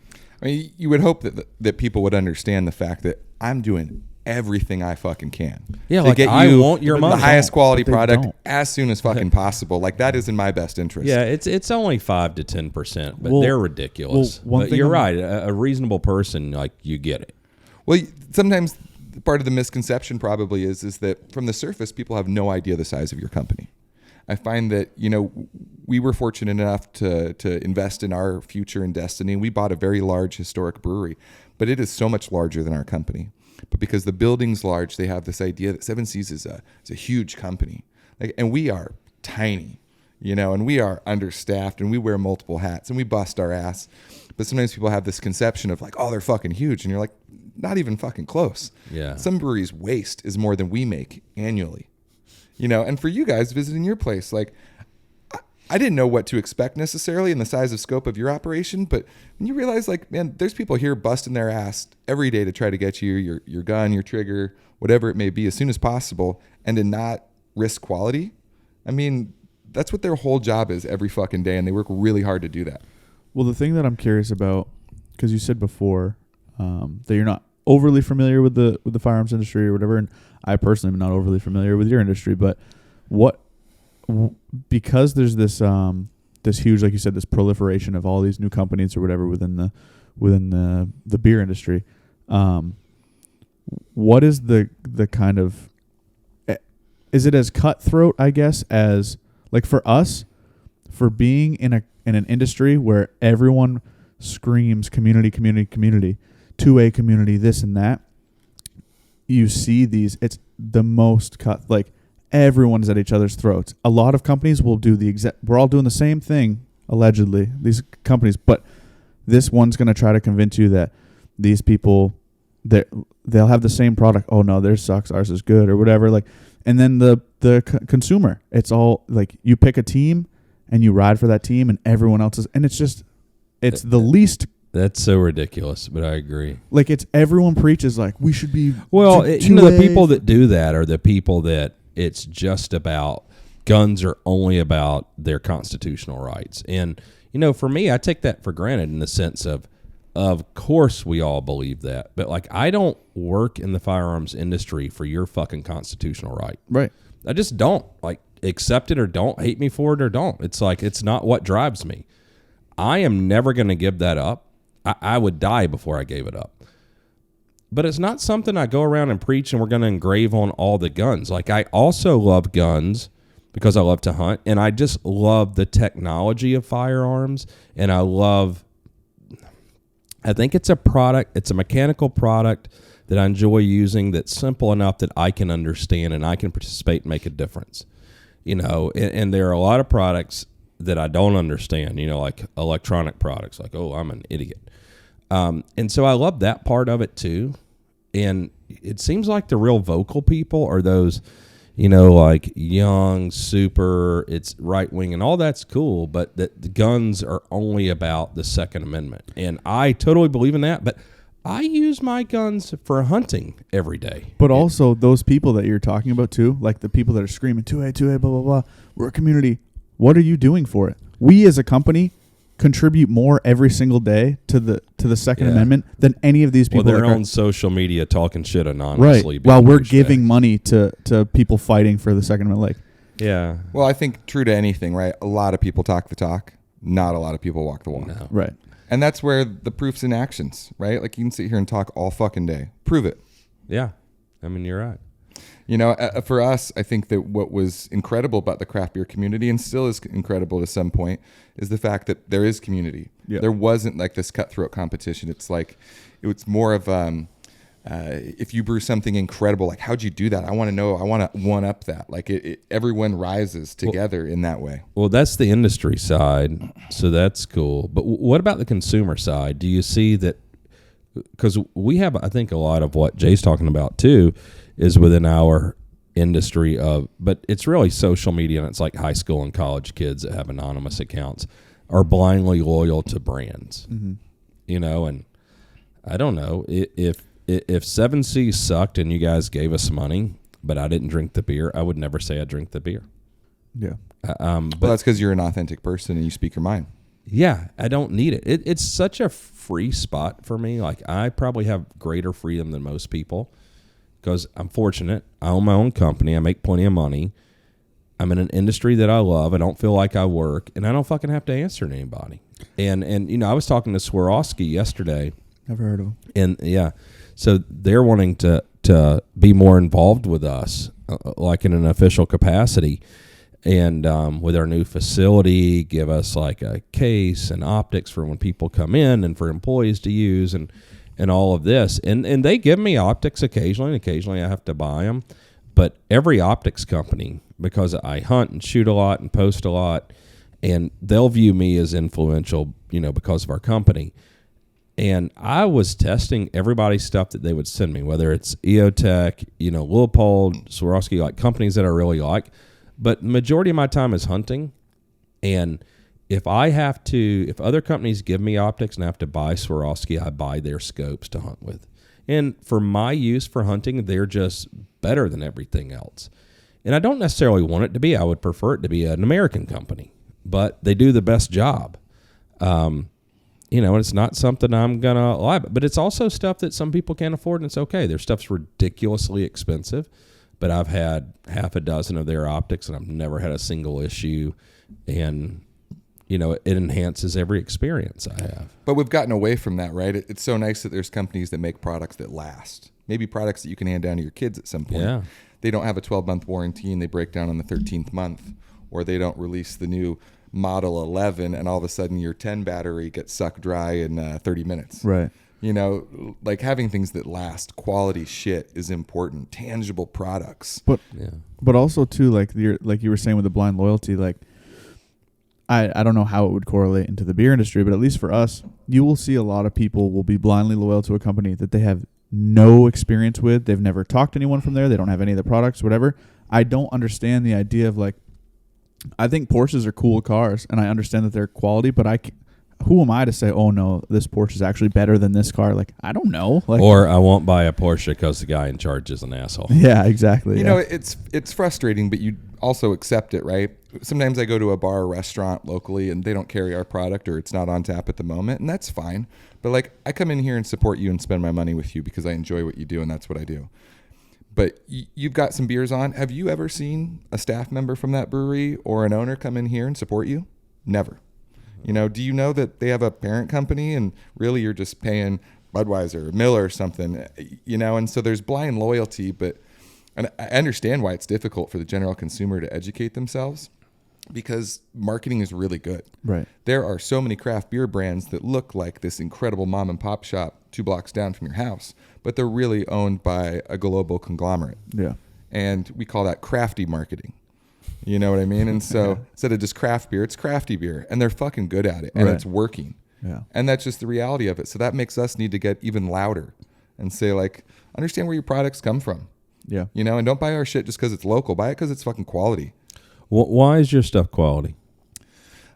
I mean, you would hope that people would understand the fact that I'm doing everything I fucking can to get you want your money. The highest quality But they product don't. as soon as fucking possible. Like, that is in my best interest. Yeah, it's only 5 to 10%, but they're ridiculous. one But thing you're I'm- right. A reasonable person, like, you get it. Well, sometimes part of the misconception probably is that from the surface, people have no idea the size of your company. I find that, we were fortunate enough to invest in our future and destiny. We bought a very large historic brewery, but it is so much larger than our company. But because the building's large, they have this idea that Seven Seas is a huge company. And we are tiny, and we are understaffed, and we wear multiple hats, and we bust our ass. But sometimes people have this conception of like, oh, they're fucking huge. And you're like, not even fucking close. Yeah. Some breweries' waste is more than we make annually. And for you guys visiting your place, like, I didn't know what to expect necessarily in the size of scope of your operation, but when you realize, like, man, there's people here busting their ass every day to try to get you your gun, your trigger, whatever it may be, as soon as possible, and to not risk quality. I mean, that's what their whole job is every fucking day, and they work really hard to do that. Well, the thing that I'm curious about, because you said before that you're not overly familiar with the firearms industry or whatever, and I personally am not overly familiar with your industry, but because there's this huge, like you said, this proliferation of all these new companies or whatever within the beer industry, what is the kind of, is it as cutthroat, I guess, as like for us, for being in an industry where everyone screams community, 2A community, this and that, you see these, it's the most cut, like everyone's at each other's throats. A lot of companies will do we're all doing the same thing, allegedly, these companies, but this one's going to try to convince you that these people, they'll have the same product. Oh no, theirs sucks, ours is good, or whatever. Like, and then the consumer, it's all like you pick a team and you ride for that team, and everyone else is, and it's the least. That's so ridiculous, but I agree. Like, it's everyone preaches like we should be. Well, the people that do that are the people that it's just about, guns are only about their constitutional rights. And, for me, I take that for granted in the sense of course we all believe that. But, like, I don't work in the firearms industry for your fucking constitutional right. Right. I just don't. Like, accept it or don't, hate me for it or don't. It's like, it's not what drives me. I am never going to give that up. I would die before I gave it up. But it's not something I go around and preach and we're going to engrave on all the guns. Like, I also love guns because I love to hunt, and I just love the technology of firearms, and I think it's a product, it's a mechanical product that I enjoy using, that's simple enough that I can understand and I can participate and make a difference. And there are a lot of products that I don't understand, like electronic products, like, oh, I'm an idiot. And so I love that part of it too. And it seems like the real vocal people are those, like young, super, it's right wing, and all that's cool, but that the guns are only about the Second Amendment. And I totally believe in that, but I use my guns for hunting every day. But also those people that you're talking about too, like the people that are screaming 2A, 2A, blah, blah, blah. We're a community. What are you doing for it? We as a company contribute more every single day to the Second Amendment than any of these people. Well, they're on social media talking shit anonymously. Right. While we're giving money to people fighting for the Second Amendment. Yeah. Well, I think true to anything, right? A lot of people talk the talk. Not a lot of people walk the walk. No. Right. And that's where the proof's in actions, right? Like you can sit here and talk all fucking day. Prove it. Yeah. I mean, you're right. For us, I think that what was incredible about the craft beer community, and still is incredible to some point, is the fact that there is community. Yeah. There wasn't like this cutthroat competition. It's like, it's more of, if you brew something incredible, like how'd you do that? I want to know. I want to one up that. Like everyone rises together in that way. Well, that's the industry side, so that's cool. But what about the consumer side? Do you see that? Because we have, I think, a lot of what Jay's talking about too is within our industry but it's really social media, and it's like high school and college kids that have anonymous accounts are blindly loyal to brands, and I don't know if 7C sucked and you guys gave us money, but I didn't drink the beer, I would never say I drink the beer. Yeah. But Well, that's because you're an authentic person and you speak your mind. yeah, I don't need it. It's such a free spot for me. Like I probably have greater freedom than most people. Because I'm fortunate. I own my own company. I make plenty of money. I'm in an industry that I love. I don't feel like I work. And I don't fucking have to answer to anybody. And I was talking to Swarovski yesterday. Never heard of them. And, yeah, so they're wanting to be more involved with us, like in an official capacity. And with our new facility, give us like a case and optics for when people come in and for employees to use and all of this. And they give me optics occasionally, and occasionally I have to buy them. But every optics company, because I hunt and shoot a lot and post a lot, and they'll view me as influential, because of our company. And I was testing everybody's stuff that they would send me, whether it's EOTech, Leupold, Swarovski, like companies that I really like. But the majority of my time is hunting. And if other companies give me optics and I have to buy Swarovski, I buy their scopes to hunt with. And for my use for hunting, they're just better than everything else. And I don't necessarily want it to be. I would prefer it to be an American company, but they do the best job. And it's not something I'm going to lie about, but it's also stuff that some people can't afford, and it's okay. Their stuff's ridiculously expensive, but I've had half a dozen of their optics and I've never had a single issue. And it enhances every experience I have. But we've gotten away from that, right? It's so nice that there's companies that make products that last. Maybe products that you can hand down to your kids at some point. Yeah. They don't have a 12-month warranty and they break down on the 13th month. Or they don't release the new Model 11 and all of a sudden your 10 battery gets sucked dry in 30 minutes. Right. Like having things that last, quality shit is important. Tangible products. But also too, like you were saying with the blind loyalty, like I don't know how it would correlate into the beer industry, but at least for us, you will see a lot of people will be blindly loyal to a company that they have no experience with. They've never talked to anyone from there. They don't have any of the products, whatever. I don't understand the idea of like, I think Porsches are cool cars, and I understand that they're quality, but who am I to say, oh no, this Porsche is actually better than this car? Like, I don't know. Like, or I won't buy a Porsche because the guy in charge is an asshole. Yeah, exactly. It's frustrating, but you also accept it, right? Sometimes I go to a bar or restaurant locally and they don't carry our product or it's not on tap at the moment, and that's fine. But like, I come in here and support you and spend my money with you because I enjoy what you do, and that's what I do. But you've got some beers on. Have you ever seen a staff member from that brewery or an owner come in here and support you? Never. Do you know that they have a parent company and really you're just paying Budweiser or Miller or something, and so there's blind loyalty, and I understand why it's difficult for the general consumer to educate themselves because marketing is really good. Right. There are so many craft beer brands that look like this incredible mom and pop shop 2 blocks down from your house, but they're really owned by a global conglomerate. Yeah. And we call that crafty marketing. You know what I mean? And so instead of just craft beer, it's crafty beer, and they're fucking good at it, and it's working. Yeah. And that's just the reality of it. So that makes us need to get even louder and say, like, understand where your products come from. Yeah. You know, and don't buy our shit just because it's local. Buy it because it's fucking quality. Why is your stuff quality?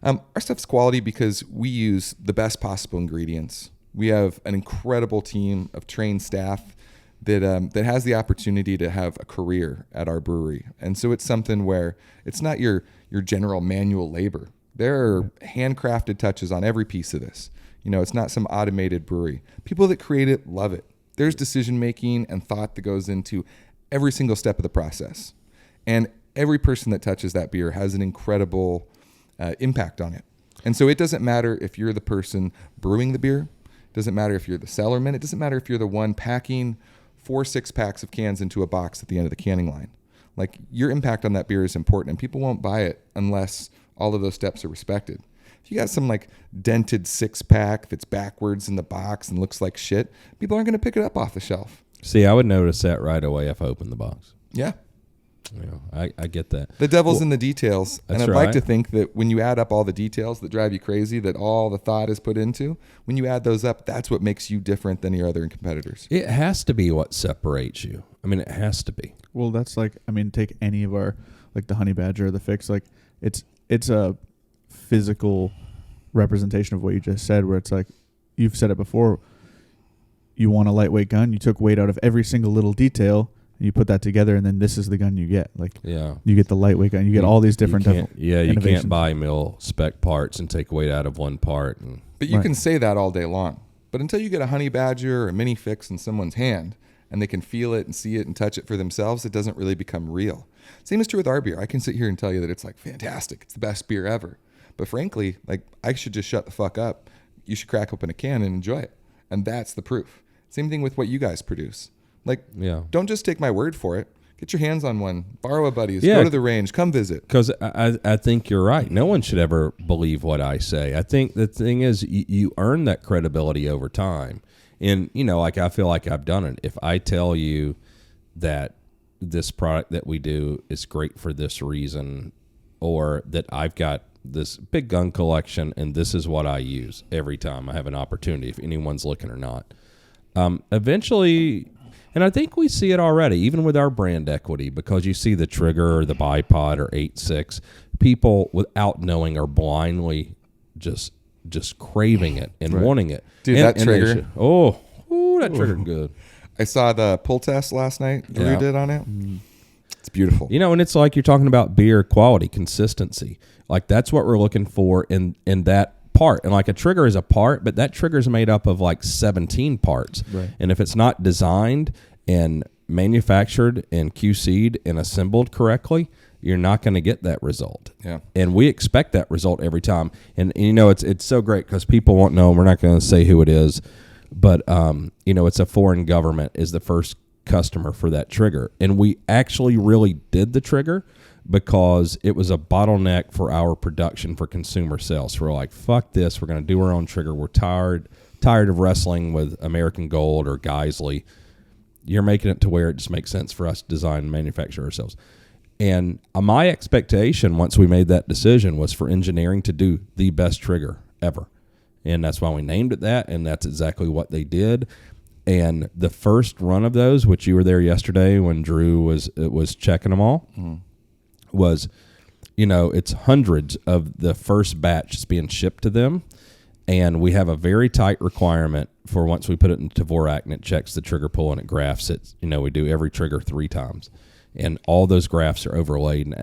Our stuff's quality because we use the best possible ingredients. We have an incredible team of trained staff that has the opportunity to have a career at our brewery. And so it's something where it's not your general manual labor. There are handcrafted touches on every piece of this. You know, it's not some automated brewery. People that create it love it. There's decision making and thought that goes into every single step of the process. And every person that touches that beer has an incredible impact on it. And so it doesn't matter if you're the person brewing the beer. It doesn't matter if you're the cellarman. It doesn't matter if you're the one packing 4 6-packs of cans into a box at the end of the canning line. Like, your impact on that beer is important, and people won't buy it unless all of those steps are respected. If you got some like dented 6-pack that's backwards in the box and looks like shit, people aren't going to pick it up off the shelf. See, I would notice that right away if I opened the box. Yeah. You know, I get that. The devil's in the details. And that's I'd like right. to think that when you add up all the details that drive you crazy, that all the thought is put into, when you add those up, that's what makes you different than your other competitors. It has to be what separates you. I mean, it has to be. Well, that's like, I mean, take any of our, like the Honey Badger or the Fix, like it's a physical representation of what you just said, where it's like, you've said it before, you want a lightweight gun, you took weight out of every single little detail, and you put that together, and then this is the gun you get. Like, Yeah. you get the lightweight gun, you get all these different You can't, you innovations. can't buy mill spec parts and take weight out of one part. And But you Right. can say that all day long. But until you get a Honey Badger or a Mini Fix in someone's hand and they can feel it and see it and touch it for themselves, it doesn't really become real. Same is true with our beer. I can sit here and tell you that it's like fantastic. It's the best beer ever. But frankly, like, I should just shut the fuck up. You should crack open a can and enjoy it. And that's the proof. Same thing with what you guys produce. Like, Yeah. don't just take my word for it. Get your hands on one. Borrow a buddy's. Yeah. Go to the range. Come visit. Because I think you're right. No one should ever believe what I say. I think the thing is you earn that credibility over time. And, you know, like, I feel like I've done it. If I tell you that this product that we do is great for this reason, or that I've got this big gun collection and this is what I use every time I have an opportunity, if anyone's looking or not, eventually... And I think we see it already, even with our brand equity, because you see the Trigger or the Bipod or 8.6, people without knowing are blindly just craving it and wanting it. Dude, that Trigger. That Trigger good. I saw the pull test last night Drew Yeah. did on it. It's beautiful. You know, and it's like you're talking about beer quality, consistency. Like, that's what we're looking for in that part. And like, a trigger is a part, but that trigger is made up of like 17 parts. Right. And if it's not designed and manufactured and QC'd and assembled correctly, you're not going to get that result. Yeah. And we expect that result every time. And you know, it's so great because people won't know, and we're not going to say who it is, but you know, it's a foreign government is the first customer for that trigger. And we actually really did the trigger because it was a bottleneck for our production for consumer sales. So we're like, fuck this. We're going to do our own trigger. We're tired of wrestling with American Gold or Geisley. You're making it to where it just makes sense for us to design and manufacture ourselves. And my expectation once we made that decision was for engineering to do the best trigger ever. And that's why we named it that, and that's exactly what they did. And the first run of those, which you were there yesterday when Drew was checking them all, was, you know, it's hundreds of the first batch that's being shipped to them. And we have a very tight requirement for once we put it in Dvorak and it checks the trigger pull and it graphs it. You know, we do every trigger 3 times. And all those graphs are overlaid.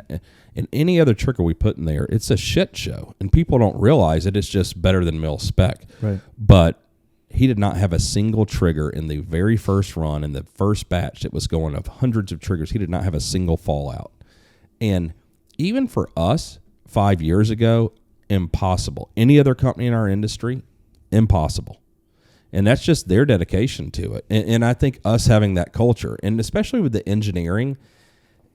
And any other trigger we put in there, it's a shit show. And people don't realize it. It's just better than mill spec. Right. But he did not have a single trigger in the very first run, in the first batch that was going of hundreds of triggers. He did not have a single fallout. And even for us 5 years ago, impossible. Any other company in our industry, impossible. And that's just their dedication to it. And I think us having that culture, and especially with the engineering,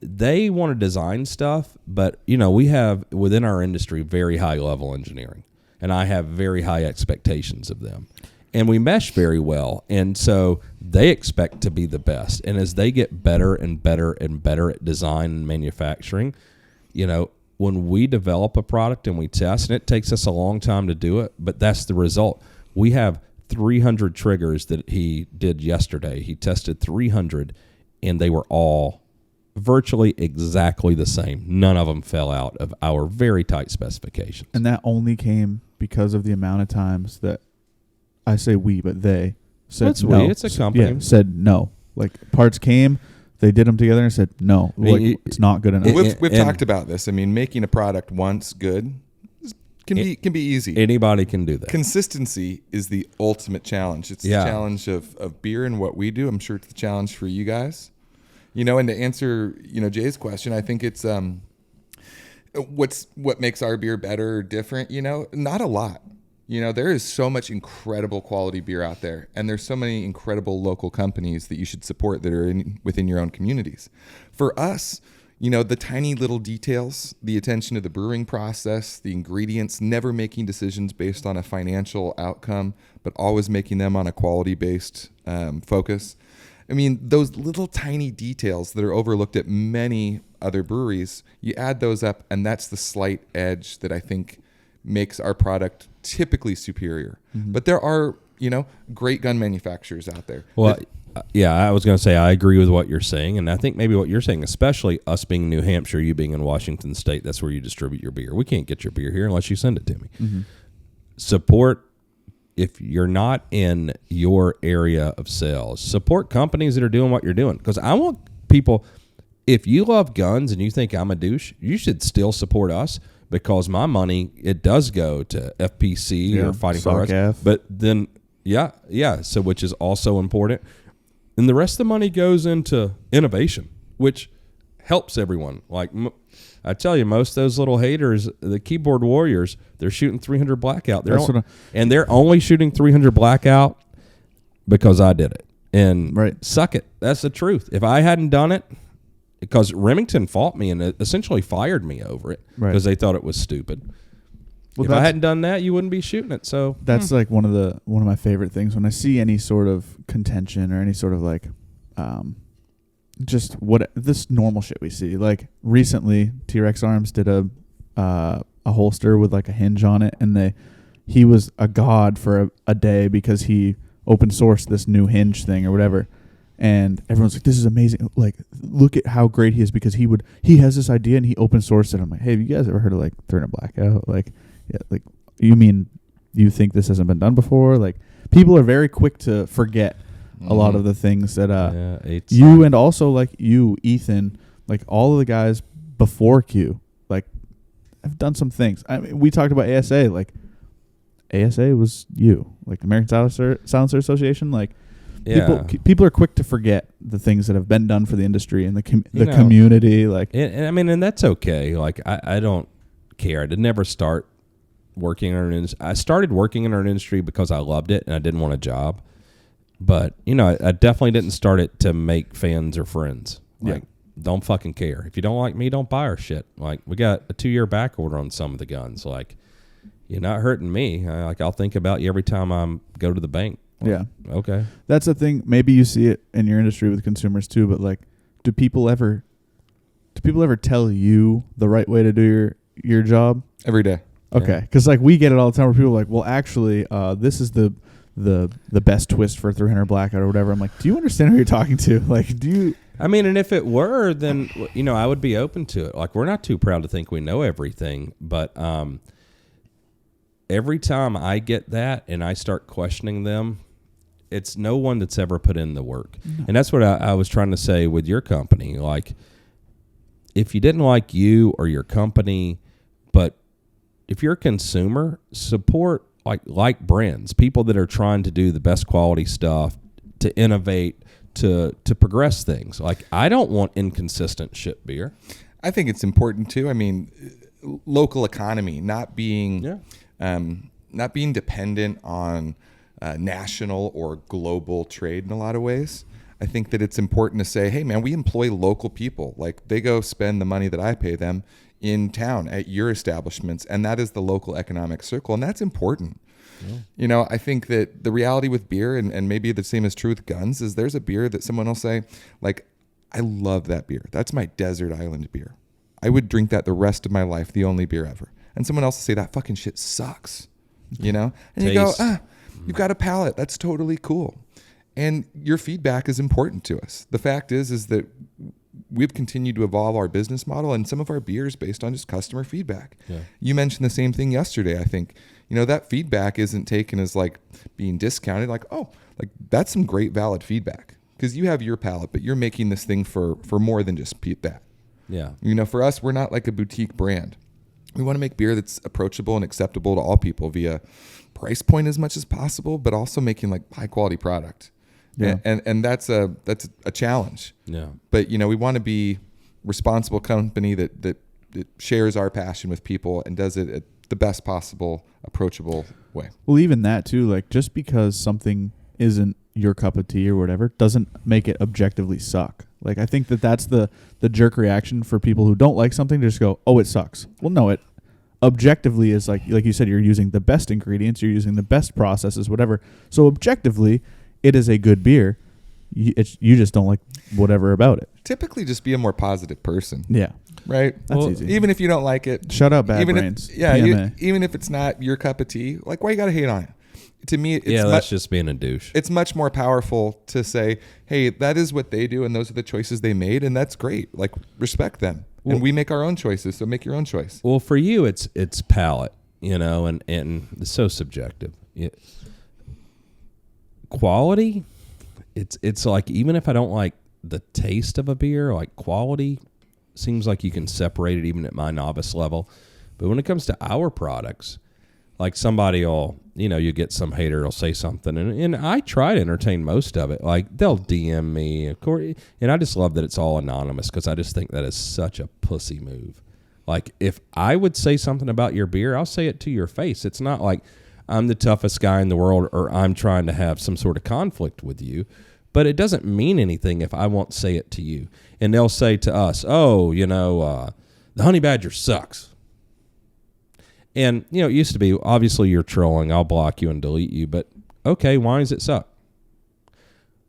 they want to design stuff, but, you know, we have within our industry very high level engineering, and I have very high expectations of them. And we mesh very well, and so they expect to be the best. And as they get better and better and better at design and manufacturing, you know, when we develop a product and we test, and it takes us a long time to do it, but that's the result. We have 300 triggers that he did yesterday. He tested 300, and they were all virtually exactly the same. None of them fell out of our very tight specifications. And that only came because of the amount of times that I say we, but they said It's no. we, it's a company. Yeah, said no. Like parts came, they did them together and said no. I mean, Like, it's not good enough. We've and- talked about this. I mean, making a product once good can be easy. Anybody can do that. Consistency is the ultimate challenge. It's Yeah. the challenge of beer and what we do. I'm sure it's the challenge for you guys. You know, and to answer, you know, Jay's question, I think it's what makes our beer better or different, you know, not a lot. You know, there is so much incredible quality beer out there, and there's so many incredible local companies that you should support that are within your own communities. For us, you know, the tiny little details, the attention to the brewing process, the ingredients, never making decisions based on a financial outcome, but always making them on a quality-based focus. I mean, those little tiny details that are overlooked at many other breweries, you add those up, and that's the slight edge that I think makes our product typically superior. But there are, you know, great gun manufacturers out there. Well, yeah, I was going to say I agree with what you're saying, and I think maybe what you're saying, especially us being in New Hampshire, you being in Washington State, that's where you distribute your beer. We can't get your beer here unless you send it to me. Support, if you're not in your area of sales, support companies that are doing what you're doing. Because I want people, if you love guns and you think I'm a douche, you should still support us. Because my money, it does go to FPC or Fighting for Rights. SOCAF. But then, yeah. So which is also important. And the rest of the money goes into innovation, which helps everyone. Like I tell you, most of those little haters, the keyboard warriors, they're shooting 300 blackout. And they're only shooting 300 blackout because I did it. And suck it. That's the truth. If I hadn't done it, because Remington fought me and essentially fired me over it because they thought it was stupid. Well, if I hadn't done that, you wouldn't be shooting it. So that's like one of my favorite things when I see any sort of contention or any sort of like, just what this normal shit we see. Like recently, T-Rex Arms did a holster with like a hinge on it, and he was a god for a day because he open sourced this new hinge thing or whatever. And everyone's like, this is amazing. Like, look at how great he is because he has this idea and he open sourced it. I'm like, hey, have you guys ever heard of like 300 blackout? Like, yeah, like you mean you think this hasn't been done before? Like, people are very quick to forget a lot of the things that you and also like you, Ethan, like all of the guys before Q, like have done some things. I mean, we talked about ASA. Like, ASA was you, like the American Silencer Association, like. People are quick to forget the things that have been done for the industry and the community. Like, and that's okay. Like, I don't care. I did never start working in our industry. I started working in our industry because I loved it and I didn't want a job. But I definitely didn't start it to make fans or friends. Like, don't fucking care. If you don't like me, don't buy our shit. Like, we got a 2-year back order on some of the guns. Like, you're not hurting me. I'll think about you every time I go to the bank. Yeah. Okay. That's the thing. Maybe you see it in your industry with consumers too, but like, do people ever tell you the right way to do your job? Every day. Okay. Because like we get it all the time where people are like, well, actually, this is the best twist for 300 blackout or whatever. I'm like, do you understand who you're talking to? Like, do you? I mean, and if it were, then I would be open to it. Like, we're not too proud to think we know everything, but every time I get that and I start questioning them, it's no one that's ever put in the work. No. And that's what I was trying to say with your company. Like, if you didn't like you or your company, but if you're a consumer, support like brands, people that are trying to do the best quality stuff, to innovate, to progress things. Like, I don't want inconsistent shit beer. I think it's important too. I mean, local economy, not being dependent on national or global trade in a lot of ways. I think that it's important to say, hey man, we employ local people. Like, they go spend the money that I pay them in town at your establishments, and that is the local economic circle, and that's important. Yeah. I think that the reality with beer, and maybe the same is true with guns, is there's a beer that someone will say, like, I love that beer. That's my desert island beer. I would drink that the rest of my life, the only beer ever. And someone else will say, that fucking shit sucks. And you go, you've got a palate. That's totally cool. And your feedback is important to us. The fact is that we've continued to evolve our business model and some of our beers based on just customer feedback. Yeah. You mentioned the same thing yesterday. I think, that feedback isn't taken as like being discounted. Like, oh, like that's some great valid feedback because you have your palate, but you're making this thing for more than just that. Yeah. For us, we're not like a boutique brand. We want to make beer that's approachable and acceptable to all people via price point as much as possible, but also making like high quality product. Yeah. And that's a challenge. Yeah. But we want to be responsible company that shares our passion with people and does it at the best possible approachable way. Well, even that too, like just because something isn't your cup of tea or whatever doesn't make it objectively suck. Like I think that's the jerk reaction for people who don't like something to just go, oh, it sucks. Well, no, it objectively is like you said, you're using the best ingredients, you're using the best processes, whatever. So objectively, it is a good beer. You just don't like whatever about it. Typically, just be a more positive person. Yeah. Right. That's easy. Even if you don't like it, shut up, bad even brains. Even if it's not your cup of tea, like why you gotta hate on it? To me, it's that's just being a douche. It's much more powerful to say, hey, that is what they do, and those are the choices they made, and that's great. Like respect them, and we make our own choices, so make your own choice. Well, for you, it's palate, and it's so subjective. Quality, it's like even if I don't like the taste of a beer, like quality seems like you can separate it even at my novice level. But when it comes to our products, like somebody will, you get some hater will say something, and I try to entertain most of it. Like they'll DM me, of course, and I just love that it's all anonymous because I just think that is such a pussy move. Like if I would say something about your beer, I'll say it to your face. It's not like I'm the toughest guy in the world or I'm trying to have some sort of conflict with you. But it doesn't mean anything if I won't say it to you. And they'll say to us, oh, the Honey Badger sucks. And, it used to be, obviously you're trolling. I'll block you and delete you. But, okay, why does it suck?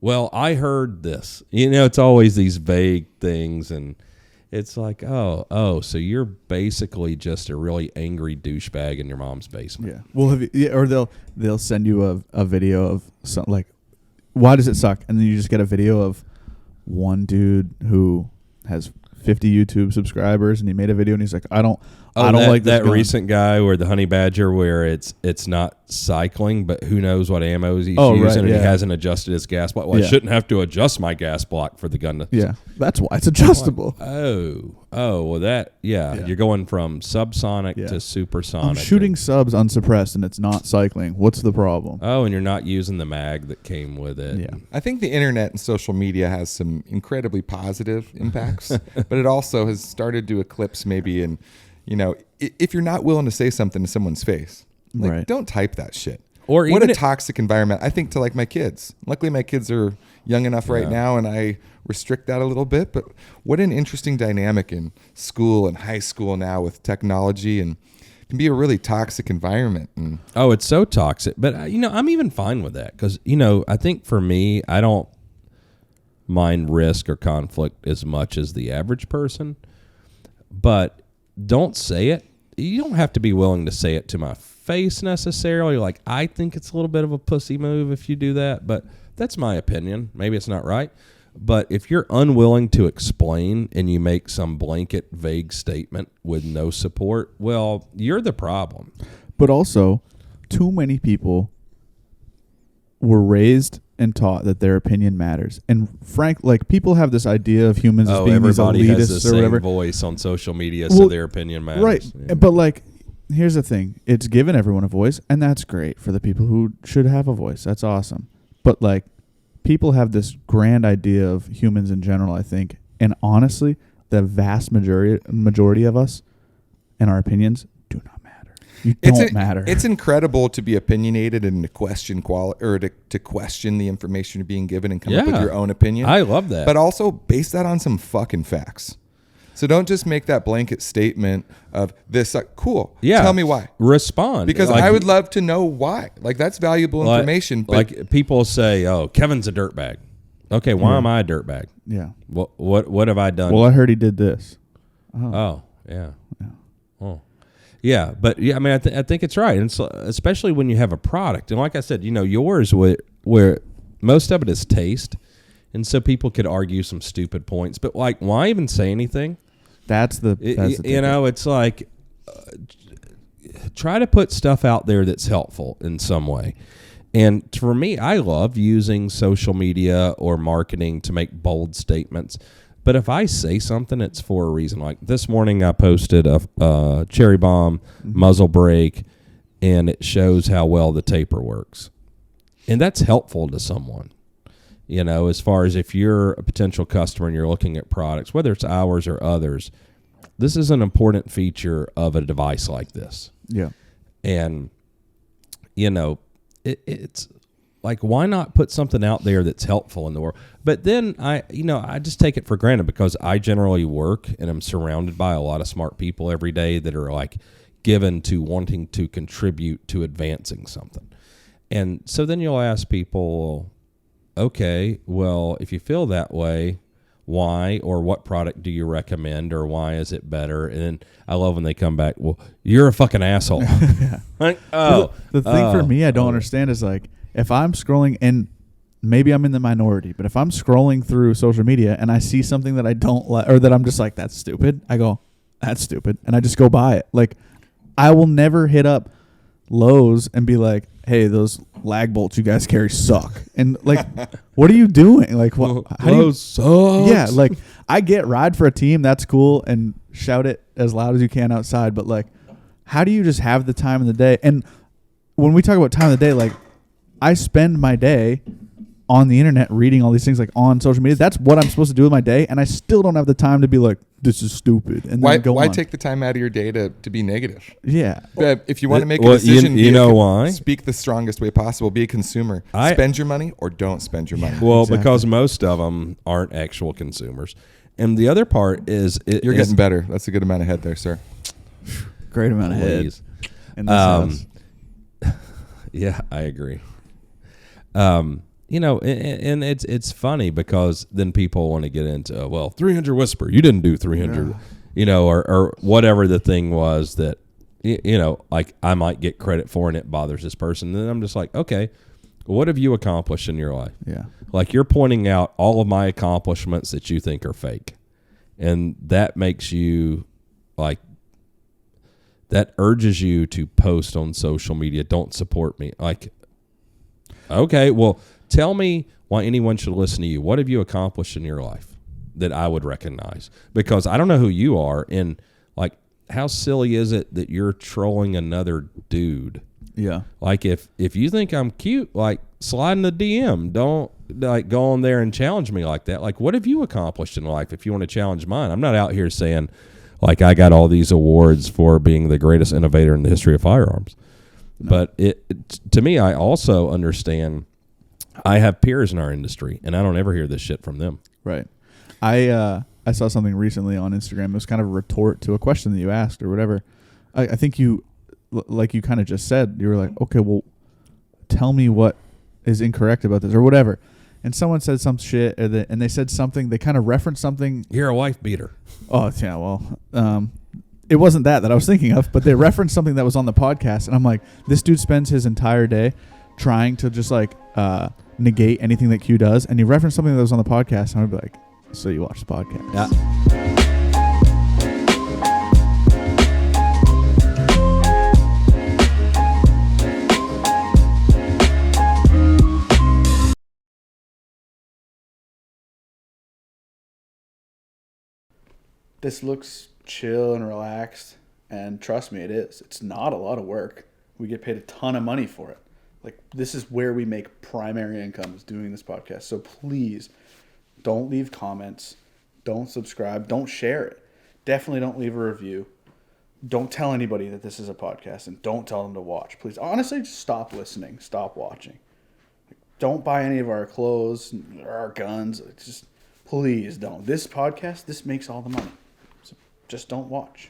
Well, I heard this. It's always these vague things. And it's like, oh, so you're basically just a really angry douchebag in your mom's basement. Yeah. Well, or they'll send you a video of something like, why does it suck? And then you just get a video of one dude who has 50 YouTube subscribers, and he made a video, and he's like, I don't like this that gun. recent guy where the Honey Badger, where it's not cycling, but who knows what ammo he's using, and he hasn't adjusted his gas block. Well, I shouldn't have to adjust my gas block for the gun to. Yeah, that's why it's adjustable. Well, that you're going from subsonic to supersonic. I'm shooting subs unsuppressed, and it's not cycling. What's the problem? Oh, and you're not using the mag that came with it. Yeah, I think the internet and social media has some incredibly positive impacts, but it also has started to eclipse maybe in, if you're not willing to say something to someone's face, like don't type that shit. Or what a toxic environment. I think to like my kids. Luckily, my kids are young enough right now, and I restrict that a little bit. But what an interesting dynamic in school and high school now with technology, and it can be a really toxic environment. And it's so toxic. But I'm even fine with that because I think for me, I don't mind risk or conflict as much as the average person. But don't say it. You don't have to be willing to say it to my face necessarily. Like, I think it's a little bit of a pussy move if you do that, but that's my opinion. Maybe it's not right. But if you're unwilling to explain and you make some blanket vague statement with no support, well, you're the problem. But also, too many people were raised and taught that their opinion matters. And people have this idea of humans as being these everybody has the elitists or same whatever. voice on social media, so their opinion matters. Right. Yeah. But here's the thing. It's given everyone a voice, and that's great for the people who should have a voice. That's awesome. But people have this grand idea of humans in general, I think. And honestly, the vast majority of us and our opinions do not matter. You don't matter. It's incredible to be opinionated and to question to question the information you're being given and come up with your own opinion. I love that. But also base that on some fucking facts. So don't just make that blanket statement of this. Cool. Yeah. Tell me why. Respond. Because I would love to know why. That's valuable information. But people say, "Oh, Kevin's a dirtbag." Okay, why am I a dirtbag? Yeah. What have I done? Well, I heard he did this. Oh, yeah. Oh. Yeah, but I mean, I think it's right, and so, especially when you have a product, and like I said, yours where most of it is taste. And so people could argue some stupid points, but like, why even say anything? That's the You know, it's like, try to put stuff out there that's helpful in some way. And for me, I love using social media or marketing to make bold statements. But if I say something, it's for a reason. Like this morning, I posted a cherry bomb muzzle brake, and it shows how well the taper works. And that's helpful to someone. You know, as far as if you're a potential customer and you're looking at products, whether it's ours or others, this is an important feature of a device like this. Yeah. And, you know, it's like, why not put something out there that's helpful in the world? But then I just take it for granted because I generally work and I'm surrounded by a lot of smart people every day that are like given to wanting to contribute to advancing something. And so then you'll ask people, okay, well, if you feel that way, why or what product do you recommend or why is it better? And then I love when they come back, well, you're a fucking asshole. Like, the thing for me I don't understand is like if I'm scrolling, and maybe I'm in the minority, but if I'm scrolling through social media and I see something that I don't like or that I'm just like, that's stupid, I go, that's stupid, and I just go buy it. Like I will never hit up Lowe's and be like, hey, those lag bolts you guys carry suck. And like, what are you doing? Like, what? Lowe's sucks. Yeah, like I get ride for a team, that's cool, and shout it as loud as you can outside. But like, how do you just have the time of the day? And when we talk about time of the day, like I spend my day on the internet reading all these things, like on social media. That's what I'm supposed to do with my day, and I still don't have the time to be like, this is stupid. And then Why on. take the time out of your day to be negative? Yeah. If you want to make a decision, you know why? Speak the strongest way possible. Be a consumer. Spend your money or don't spend your money. Well, Exactly. because most of them aren't actual consumers. And the other part is... You're getting better. That's a good amount of head there, sir. Great amount of head. Please. In this house. Yeah, I agree. You know, and it's funny because then people want to get into, well, 300 whisper, you didn't do 300, you know, or whatever the thing was that, you know, like I might get credit for and it bothers this person. And then I'm just like, okay, what have you accomplished in your life? Yeah. Like you're pointing out all of my accomplishments that you think are fake. And that makes you like, that urges you to post on social media, don't support me. Like, okay, well, tell me why anyone should listen to you. What have you accomplished in your life that I would recognize? Because I don't know who you are. And like, how silly is it that you're trolling another dude? Yeah. Like if you think I'm cute, like slide in the DM. Don't like go on there and challenge me like that. Like, what have you accomplished in life if you want to challenge mine? I'm not out here saying like I got all these awards for being the greatest innovator in the history of firearms. No. But to me, I also understand I have peers in our industry, and I don't ever hear this shit from them. Right. I saw something recently on Instagram. It was kind of a retort to a question that you asked or whatever. I think you, like you kind of just said, you were like, okay, well, tell me what is incorrect about this or whatever. And someone said some shit, and they said something. They kind of referenced something. You're a wife beater. Oh, yeah, well, it wasn't that I was thinking of, but they referenced something that was on the podcast. And I'm like, this dude spends his entire day trying to just like negate anything that Q does. And he referenced something that was on the podcast. And I'd be like, so you watch the podcast. Yeah. This looks chill and relaxed, and trust me, it is. It's not a lot of work. We get paid a ton of money for it. Like, this is where we make primary income, is doing this podcast. So please don't leave comments, don't subscribe, don't share it. Definitely don't leave a review. Don't tell anybody that this is a podcast, and don't tell them to watch. Please, honestly, just stop listening, stop watching. Don't buy any of our clothes or our guns. Just please don't. This podcast, this makes all the money. So just don't watch.